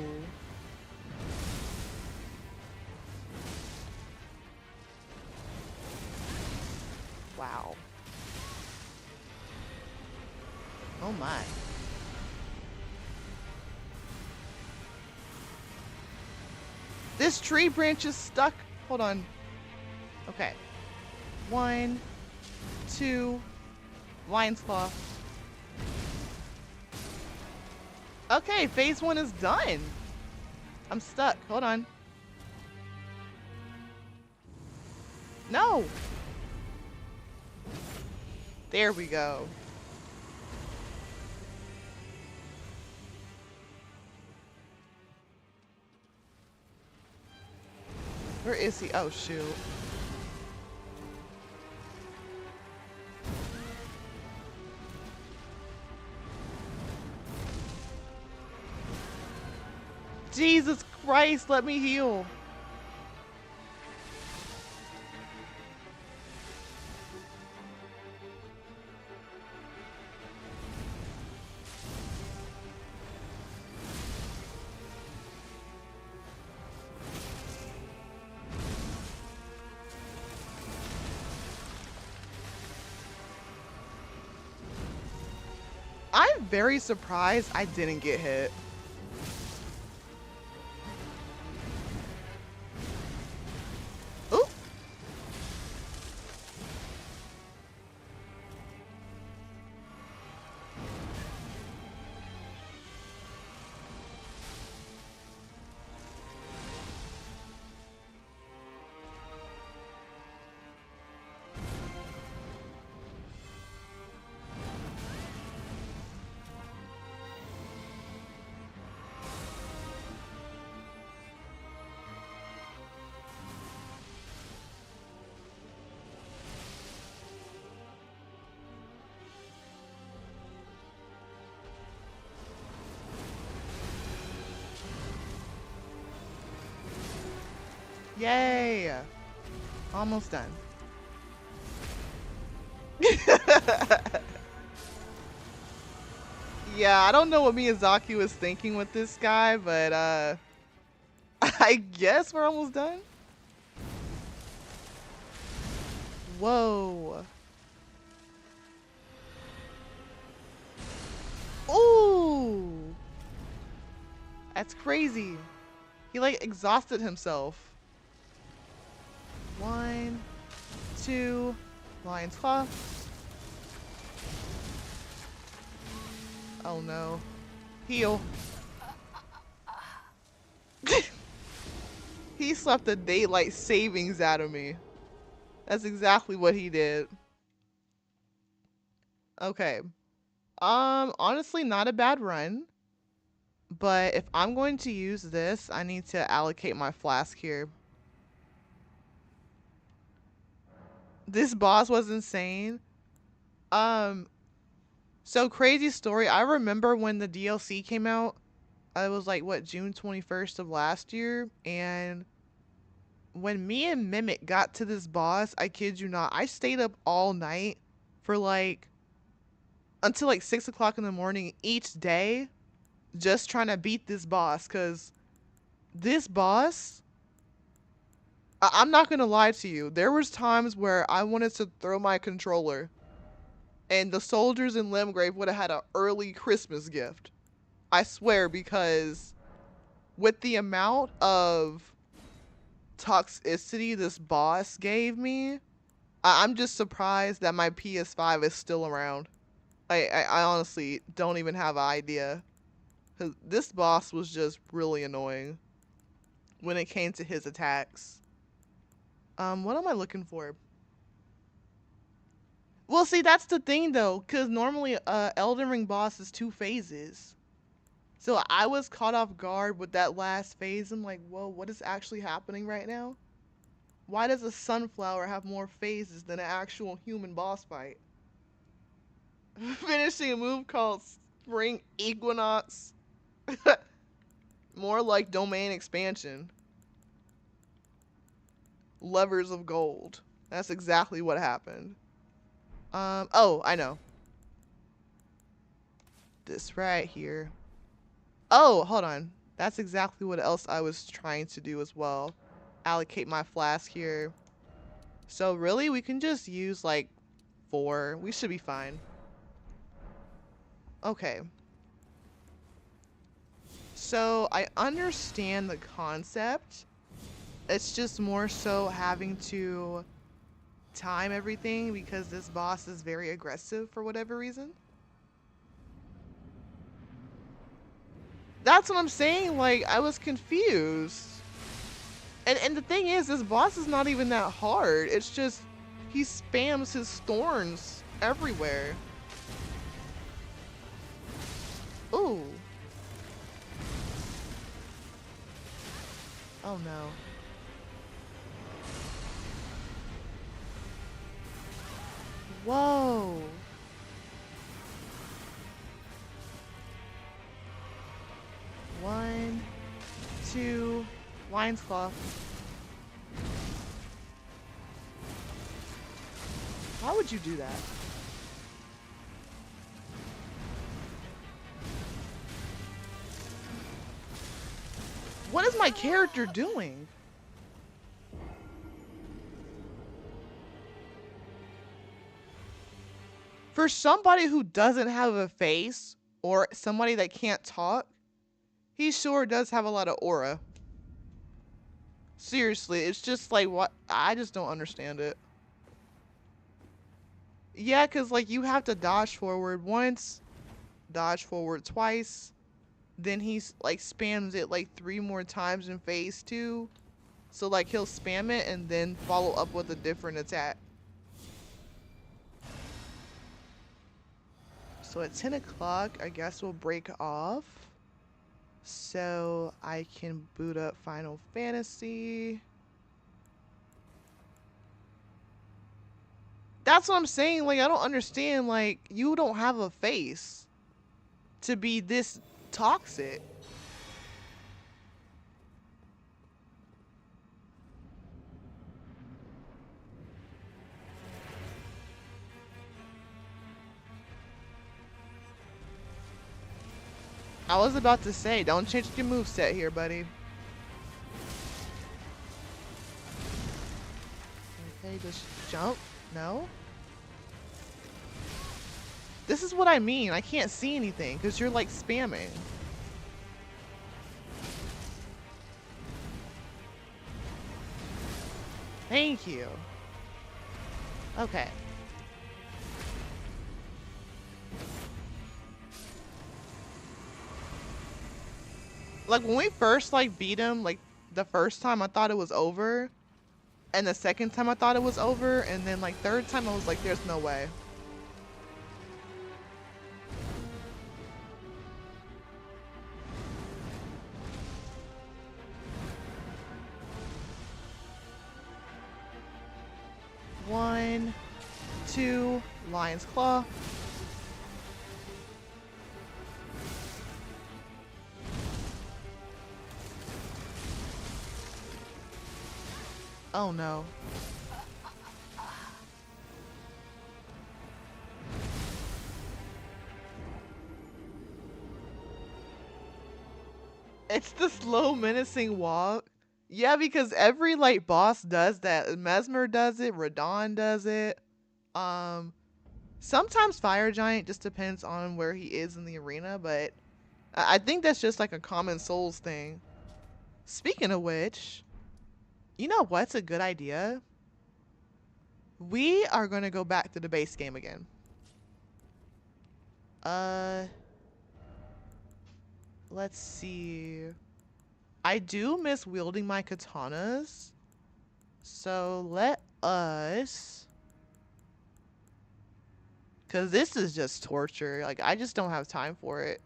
Wow. Oh my. This tree branch is stuck. Hold on. Okay. 1, 2, lion's claw. Okay, phase 1 is done. I'm stuck. Hold on. No. There we go. Where is he? Oh, shoot. Jesus Christ, let me heal. I'm very surprised I didn't get hit. Ooh. Yay. Almost done. Yeah, I don't know what Miyazaki was thinking with this guy, but I guess we're almost done. Whoa. That's crazy. He like exhausted himself. 1, 2, Lion's Claw. Oh no. Heal. He slapped the daylight savings out of me. That's exactly what he did. Okay. Honestly, not a bad run. But if I'm going to use this, I need to allocate my flask here. This boss was insane. So crazy story. I remember when the DLC came out. It was like, what, June 21st of last year? And when me and Mimic got to this boss, I kid you not, I stayed up all night for like, until like 6 o'clock in the morning each day, just trying to beat this boss. Because this boss, I'm not going to lie to you. There was times where I wanted to throw my controller. And the soldiers in Limgrave would have had an early Christmas gift. I swear, because with the amount of toxicity this boss gave me, I'm just surprised that my PS5 is still around. I honestly don't even have an idea. 'Cause this boss was just really annoying when it came to his attacks. What am I looking for? Well, see, that's the thing though, because normally Elden Ring boss is 2 phases. So I was caught off guard with that last phase. I'm like, whoa, what is actually happening right now? Why does a sunflower have more phases than an actual human boss fight? Finishing a move called Spring Equinox. More like domain expansion. Levers of gold. That's exactly what happened. Oh, I know. This right here. Oh, hold on. That's exactly what else I was trying to do as well. Allocate my flask here. So really, we can just use like 4. We should be fine. Okay. So I understand the concept. It's just more so having to time everything because this boss is very aggressive for whatever reason. That's what I'm saying. Like, I was confused. And the thing is, this boss is not even that hard. It's just he spams his thorns everywhere. Ooh. Oh no. Whoa. One, 2, Lion's Claw. Why would you do that? What is my character doing? For somebody who doesn't have a face or somebody that can't talk, he sure does have a lot of aura. Seriously, it's just like, what? I just don't understand it. Yeah, because like you have to dodge forward once, dodge forward twice, then he's like spams it like 3 more times in phase 2. So like he'll spam it and then follow up with a different attack. So at 10 o'clock, I guess we'll break off. So I can boot up Final Fantasy. That's what I'm saying. Like, I don't understand. Like, you don't have a face to be this toxic. I was about to say, don't change your moveset here, buddy. Okay, just jump. No? This is what I mean. I can't see anything because you're like spamming. Thank you. Okay. Like when we first like beat him, like the first time I thought it was over, and the second time I thought it was over, and then like third time I was like, there's no way. One, two, Lion's Claw. Oh no. It's the slow menacing walk. Yeah, because every like boss does that. Mesmer does it, Radon does it. Um Sometimes Fire Giant, just depends on where he is in the arena, but I think that's just like a common Souls thing. Speaking of which, you know what's a good idea? We are gonna go back to the base game again. Uh let's see. I do miss wielding my katanas. So let us, cause this is just torture. Like I just don't have time for it.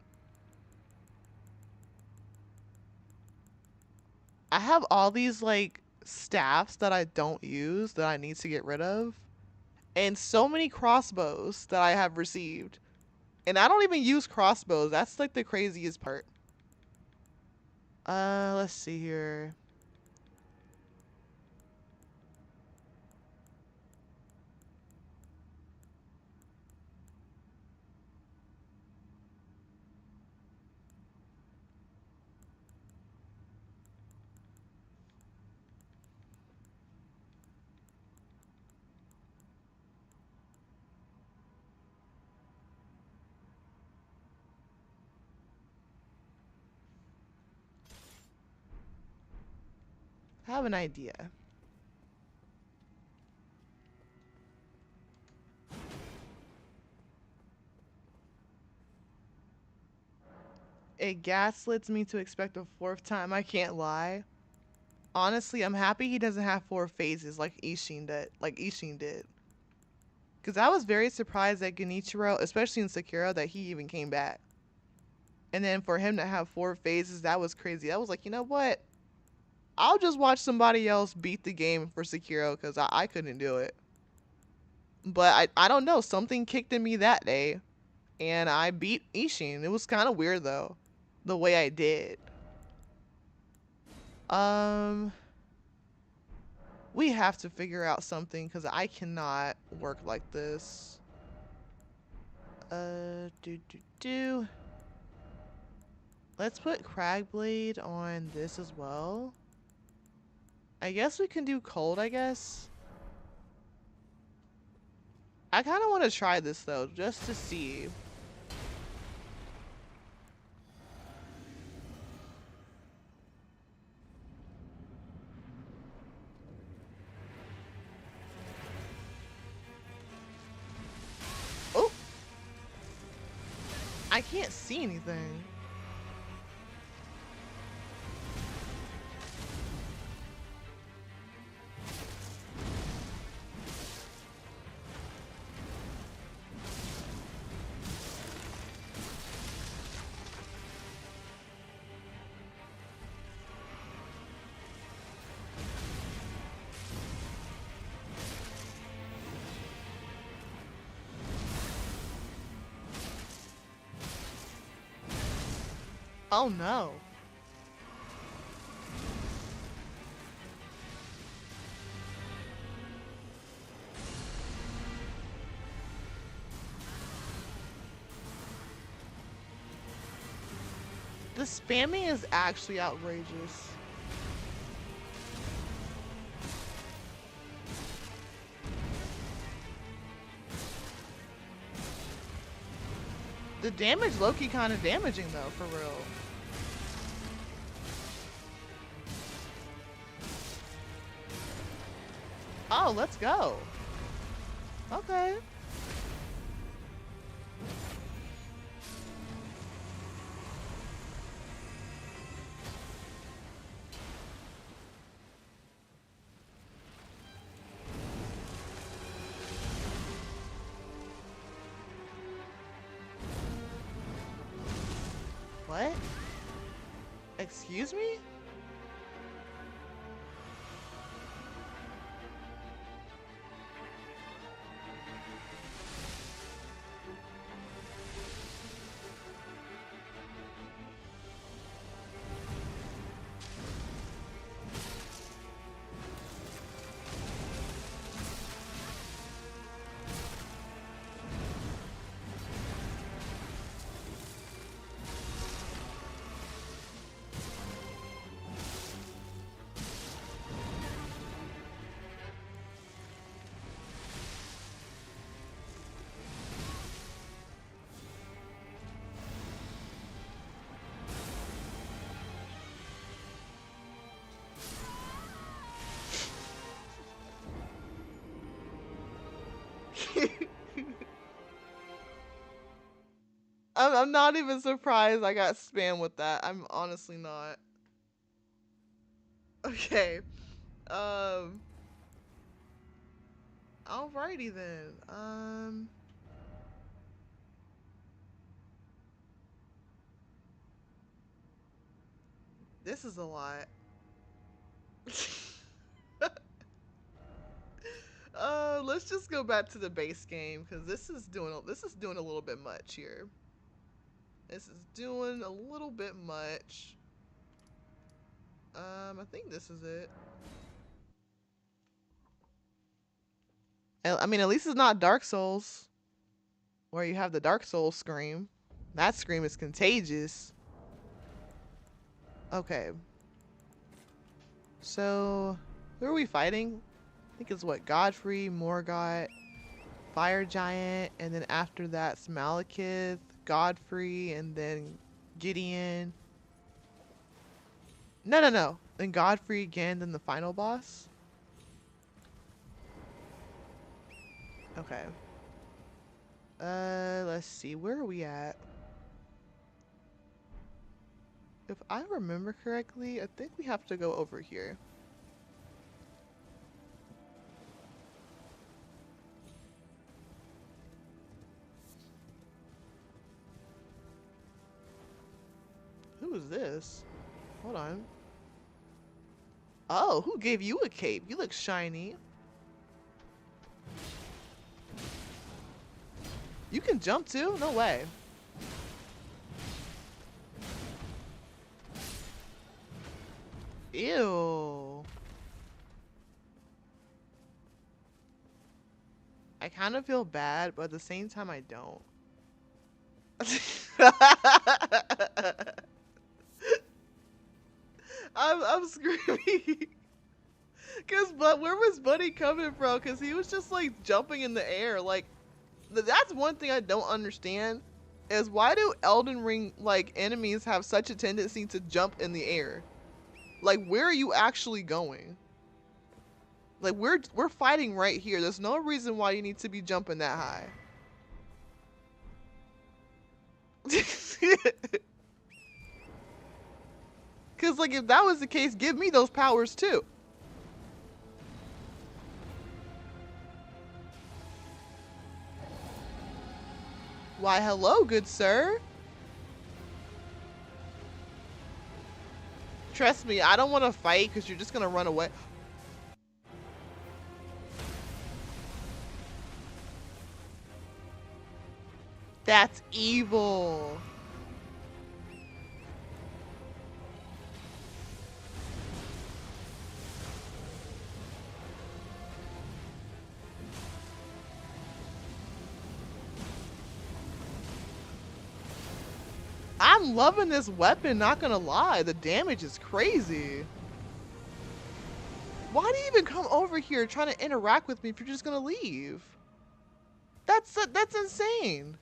I have all these like staffs that I don't use that I need to get rid of, and so many crossbows that I have received. And I don't even use crossbows. That's like the craziest part. Let's see here. I have an idea. It gaslits me to expect a fourth time. I can't lie. Honestly, I'm happy he doesn't have 4 phases like Ishin did. Because I was very surprised at Genichiro, especially in Sekiro, that he even came back. And then for him to have 4 phases, that was crazy. I was like, you know what? I'll just watch somebody else beat the game for Sekiro because I couldn't do it. But I don't know. Something kicked in me that day. And I beat Ishin. It was kind of weird though. The way I did. Um, we have to figure out something because I cannot work like this. Do. Let's put Cragblade on this as well. I guess we can do cold, I guess. I kind of want to try this though, just to see. Oh! I can't see anything. Oh no. The spamming is actually outrageous. The damage low-key kind of damaging though, for real. Oh, let's go. Okay. What? Excuse me? I'm not even surprised I got spammed with that. I'm honestly not. Okay. Um. Alrighty then. This is a lot. Let's just go back to the base game because this is doing a little bit much here. This is doing a little bit much. I think this is it. I mean, at least it's not Dark Souls, where you have the Dark Souls scream. That scream is contagious. Okay. So, who are we fighting? I think it's what? Godfrey, Morgott, Fire Giant, and then after that's Malekith, Godfrey, and then Gideon. No, no, no. Then Godfrey again, then the final boss. Okay. Let's see. Where are we at? If I remember correctly, I think we have to go over here. Who is this? Hold on. Oh, who gave you a cape? You look shiny. You can jump too? No way. Ew. I kind of feel bad, but at the same time, I don't. I'm screaming. But where was Buddy coming from? Cause he was just like jumping in the air. Like that's one thing I don't understand is why do Elden Ring like enemies have such a tendency to jump in the air? Like where are you actually going? Like we're fighting right here. There's no reason why you need to be jumping that high. Cause like if that was the case, give me those powers too. Why hello, good sir. Trust me, I don't want to fight because you're just gonna run away. That's evil. I'm loving this weapon, not gonna lie. The damage is crazy. Why do you even come over here trying to interact with me if you're just gonna leave? That's insane.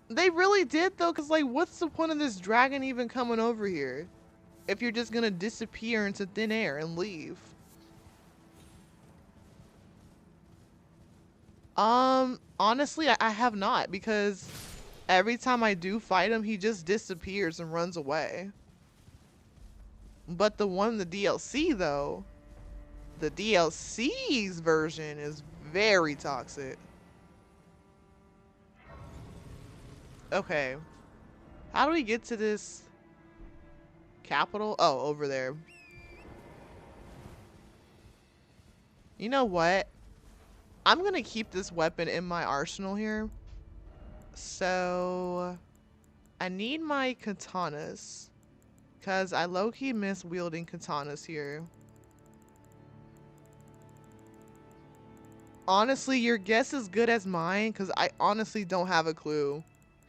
They really did though, cause like what's the point of this dragon even coming over here? If you're just gonna disappear into thin air and leave. Honestly, I have not because every time I do fight him, he just disappears and runs away. But the one in the DLC though, the DLC's version is very toxic. Okay, how do we get to this capital? Oh, over there. You know what? I'm gonna keep this weapon in my arsenal here. So I need my katanas because I low-key miss wielding katanas here. Honestly, your guess is good as mine because I honestly don't have a clue.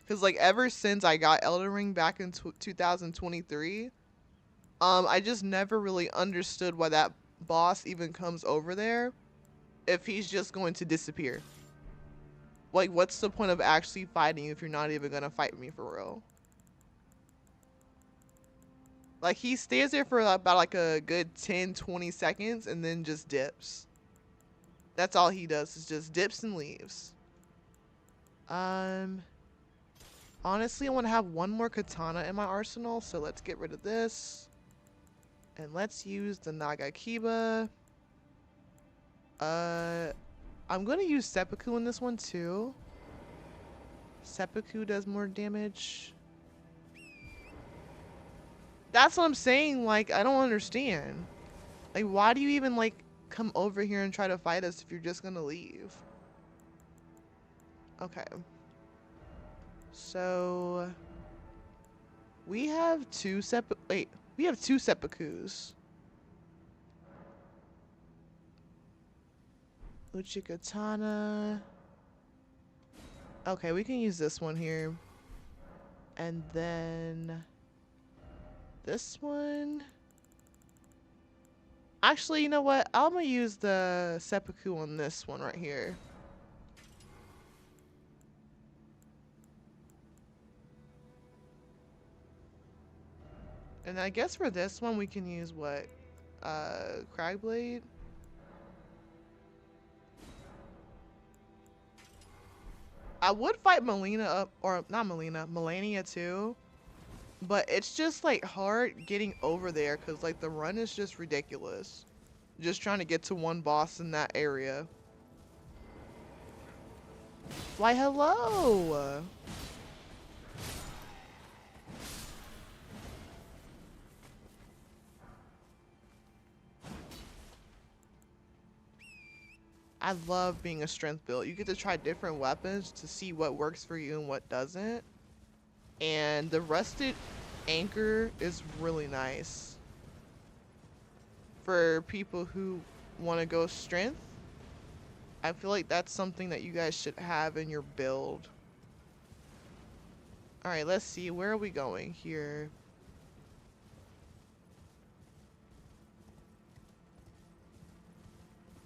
Because like ever since I got Elden Ring back in 2023, I just never really understood why that boss even comes over there if he's just going to disappear. Like, what's the point of actually fighting if you're not even gonna fight me for real? Like, he stays there for about like a good 10-20 seconds and then just dips. That's all he does, is just dips and leaves. Honestly, I want to have one more katana in my arsenal, so let's get rid of this. And let's use the Nagakiba. I'm gonna use seppuku in this one too. Seppuku does more damage. That's what I'm saying, like, I don't understand. Like, why do you even, like, come over here and try to fight us if you're just gonna leave? Okay. So... we have two seppukus. Uchikatana. Okay, we can use this one here. And then... this one... actually, you know what? I'm gonna use the seppuku on this one right here. And I guess for this one, we can use what? Cragblade? I would fight Melina up, or not Melina, Melania too. But it's just like hard getting over there because like the run is just ridiculous. Just trying to get to one boss in that area. Why, hello! I love being a strength build. You get to try different weapons to see what works for you and what doesn't. And the rusted anchor is really nice for people who want to go strength. I feel like that's something that you guys should have in your build. Alright, let's see. Where are we going here?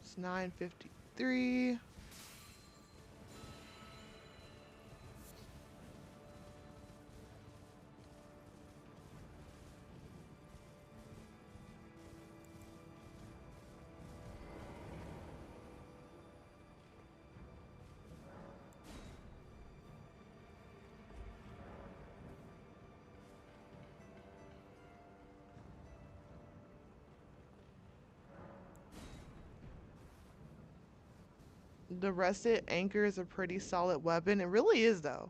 It's 9:53. The rusted anchor is a pretty solid weapon. It really is though.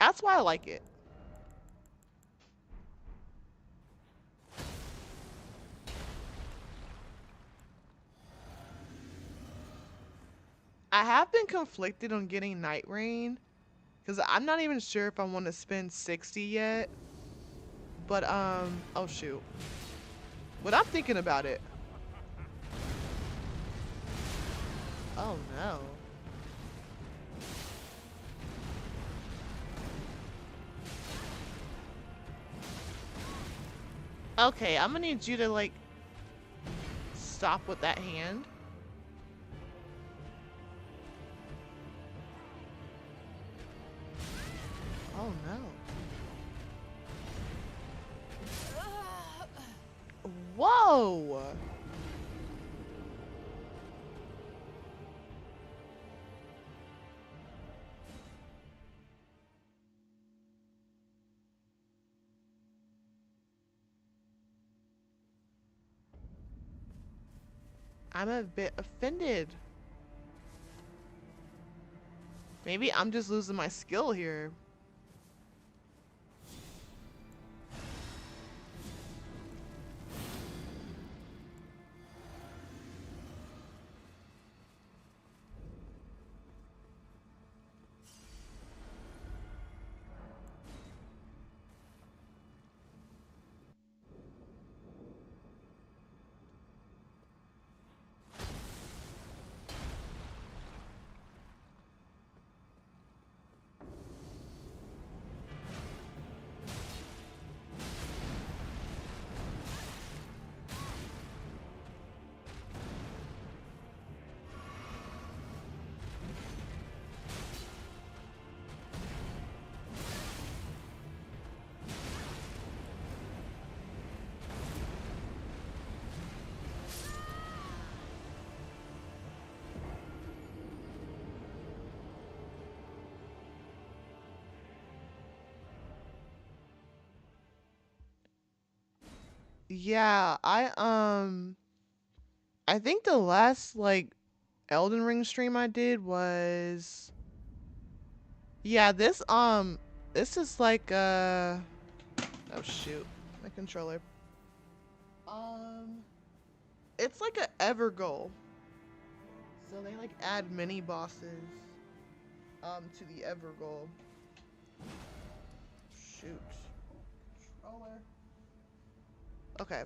That's why I like it. I have been conflicted on getting Night Rain because I'm not even sure if I want to spend 60 yet. But oh shoot. But I'm thinking about it. Oh no. Okay, I'm gonna need you to like stop with that hand. Oh no. Whoa! I'm a bit offended. Maybe I'm just losing my skill here. Yeah, I think the last like Elden Ring stream I did was, yeah, this is like oh shoot, my controller. Um it's like a ever goal. So they like add mini bosses to the ever goal. Shoot. Controller. Okay.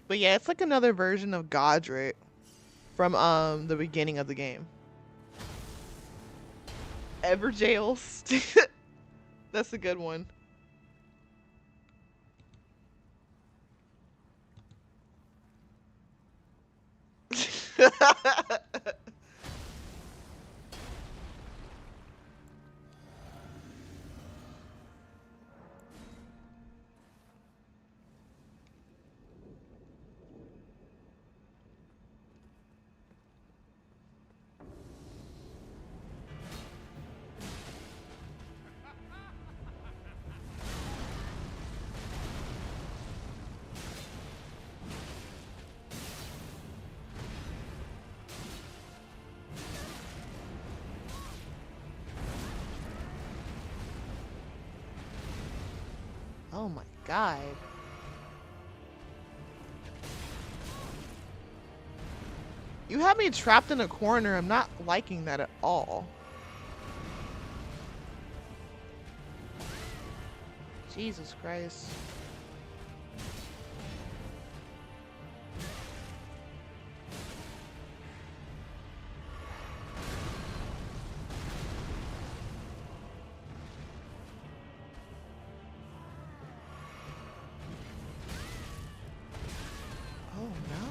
But yeah, it's like another version of Godric from the beginning of the game. Ever jails. That's a good one. Oh my god. You have me trapped in a corner. I'm not liking that at all. Jesus Christ. Oh no.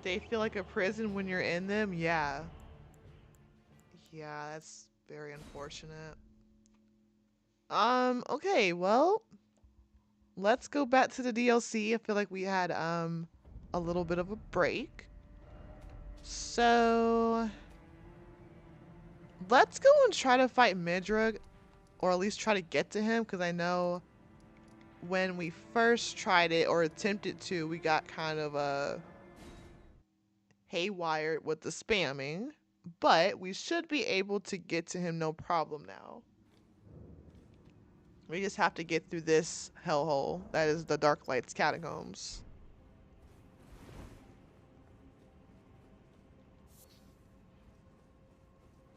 They feel like a prison when you're in them? Yeah. Yeah, that's very unfortunate. Okay, well, let's go back to the DLC. I feel like we had a little bit of a break. So let's go and try to fight Midrug, or at least try to get to him, because I know when we first tried it or attempted to, we got kind of haywire with the spamming, but we should be able to get to him no problem now. We just have to get through this hellhole that is the Dark Lights Catacombs.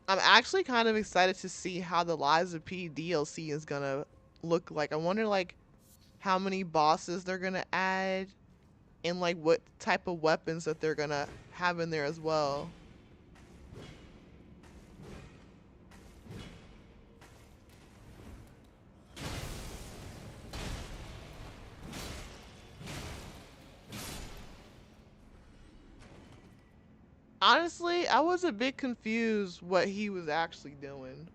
I'm actually kind of excited to see how the Lies of P DLC is gonna look like. I wonder like how many bosses they're gonna add and like what type of weapons that they're gonna have in there as well. Honestly, I was a bit confused what he was actually doing.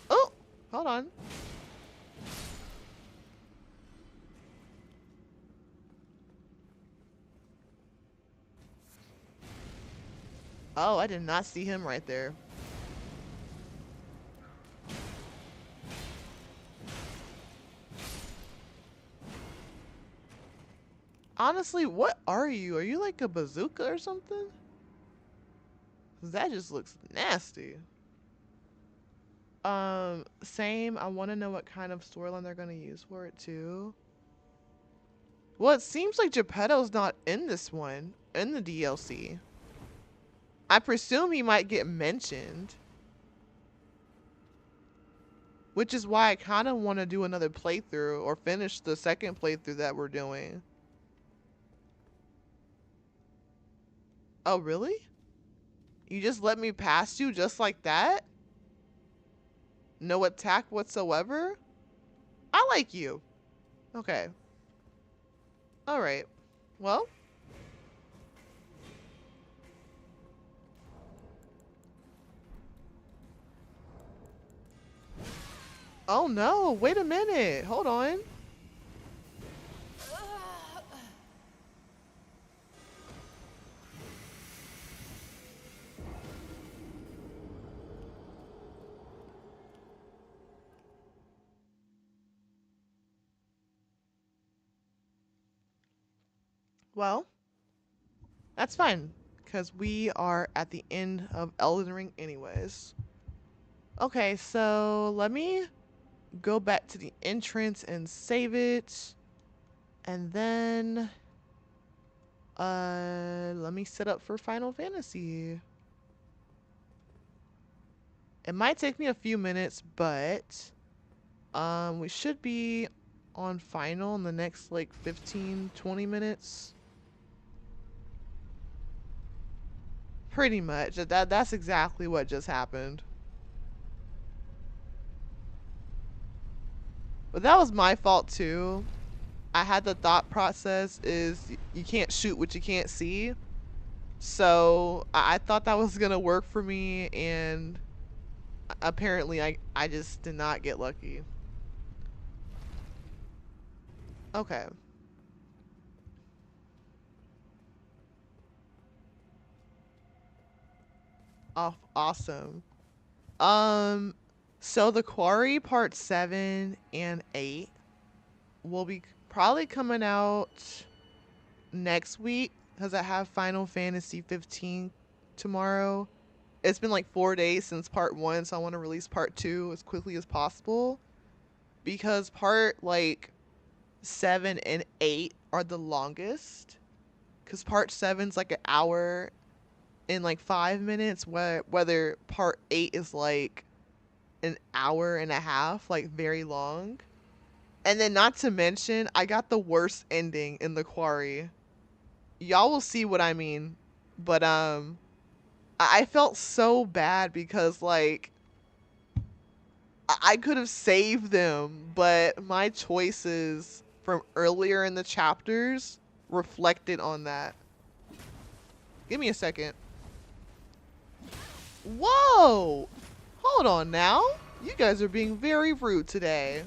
Oh, hold on. Oh, I did not see him right there. Honestly, what are you? Are you like a bazooka or something? 'Cause that just looks nasty. Same. I want to know what kind of storyline they're gonna use for it too. Well, it seems like Geppetto's not in this one, in the DLC. I presume he might get mentioned. Which is why I kind of want to do another playthrough or finish the second playthrough that we're doing. Oh, really? You just let me pass you just like that? No attack whatsoever? I like you. Okay. Alright. Well. Oh no, wait a minute. Hold on. Well, that's fine. Because we are at the end of Elden Ring anyways. Okay, so let me go back to the entrance and save it. And then let me set up for Final Fantasy. It might take me a few minutes, but we should be on final in the next like 15-20 minutes. Pretty much. That's exactly what just happened. But that was my fault too. I had the thought process is you can't shoot what you can't see. So I thought that was gonna work for me, and apparently I just did not get lucky. Okay. Awesome. Um, so the Quarry Part 7 and 8 will be probably coming out next week because I have Final Fantasy 15 tomorrow. It's been like 4 days since Part 1, so I want to release Part 2 as quickly as possible because Part like 7 and 8 are the longest because Part 7's like an hour and like 5 minutes, whether Part 8 is like an hour and a half, like very long. And then not to mention, I got the worst ending in the Quarry. Y'all will see what I mean. But I felt so bad because like I could have saved them, but my choices from earlier in the chapters reflected on that. Give me a second. Whoa! Hold on now. You guys are being very rude today.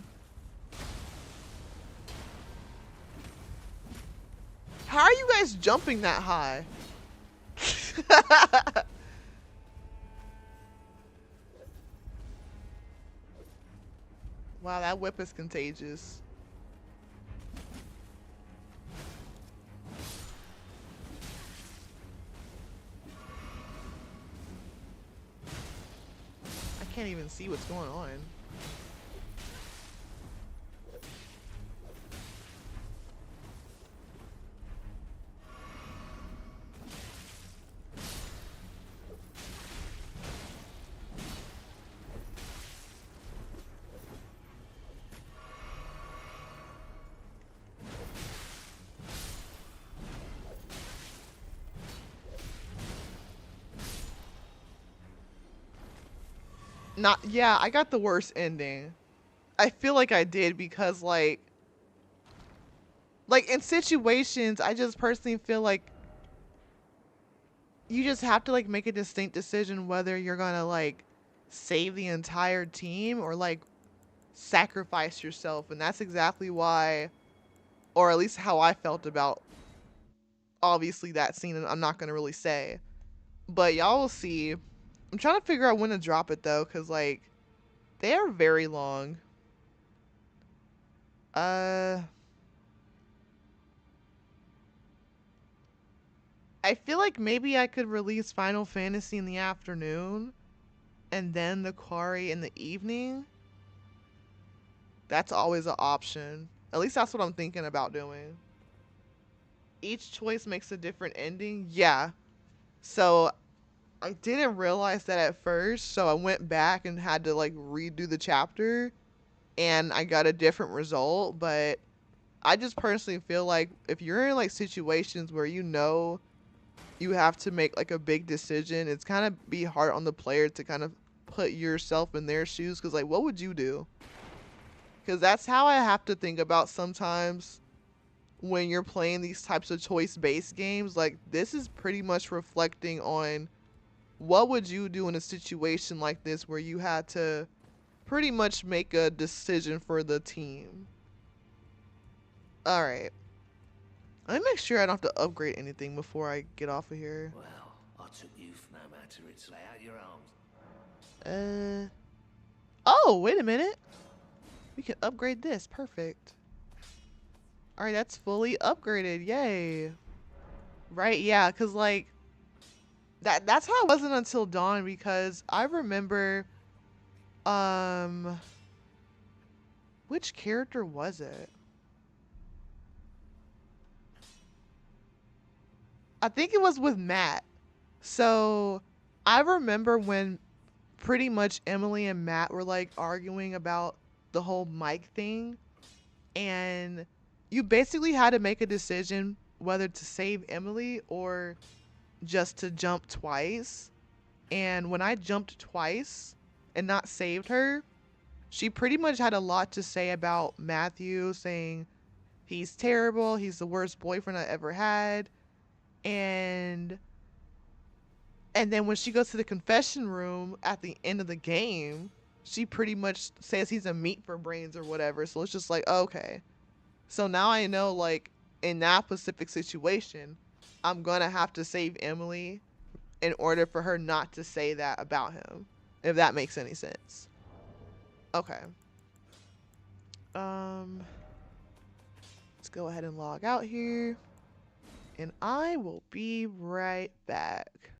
How are you guys jumping that high? Wow, that whip is contagious. I can't even see what's going on. Not, yeah, I got the worst ending. I feel like I did because like in situations, I just personally feel like you just have to like make a distinct decision whether you're gonna like save the entire team or like sacrifice yourself. And that's exactly why, or at least how I felt about obviously that scene. And I'm not gonna really say, But y'all will see. I'm trying to figure out when to drop it though, cause like they are very long. Uh, I feel like maybe I could release Final Fantasy in the afternoon and then the Quarry in the evening. That's always an option. At least that's what I'm thinking about doing. Each choice makes a different ending. Yeah. So I didn't realize that at first, so I went back and had to like redo the chapter and I got a different result, but I just personally feel like if you're in like situations where you know you have to make like a big decision, it's kind of be hard on the player to kind of put yourself in their shoes cuz like what would you do? Cuz that's how I have to think about sometimes when you're playing these types of choice-based games. Like this is pretty much reflecting on what would you do in a situation like this where you had to pretty much make a decision for the team. All right. Let me make sure I don't have to upgrade anything before I get off of here. Well, I took you for no matter it's lay out your arms. Uh oh, wait a minute. We can upgrade this. Perfect. All right, that's fully upgraded. Yay. Right, yeah, cuz like that's how it wasn't until dawn because I remember um which character was it? I think it was with Matt. So I remember when pretty much Emily and Matt were like arguing about the whole mic thing, and you basically had to make a decision whether to save Emily or just to jump twice. And when I jumped twice and not saved her, she pretty much had a lot to say about Matthew, saying he's terrible, he's the worst boyfriend I ever had. And then when she goes to the confession room at the end of the game, she pretty much says he's a meat for brains or whatever. So it's just like, okay. So now I know, like, in that specific situation, I'm going to have to save Emily in order for her not to say that about him, if that makes any sense. Okay. Let's go ahead and log out here, and I will be right back.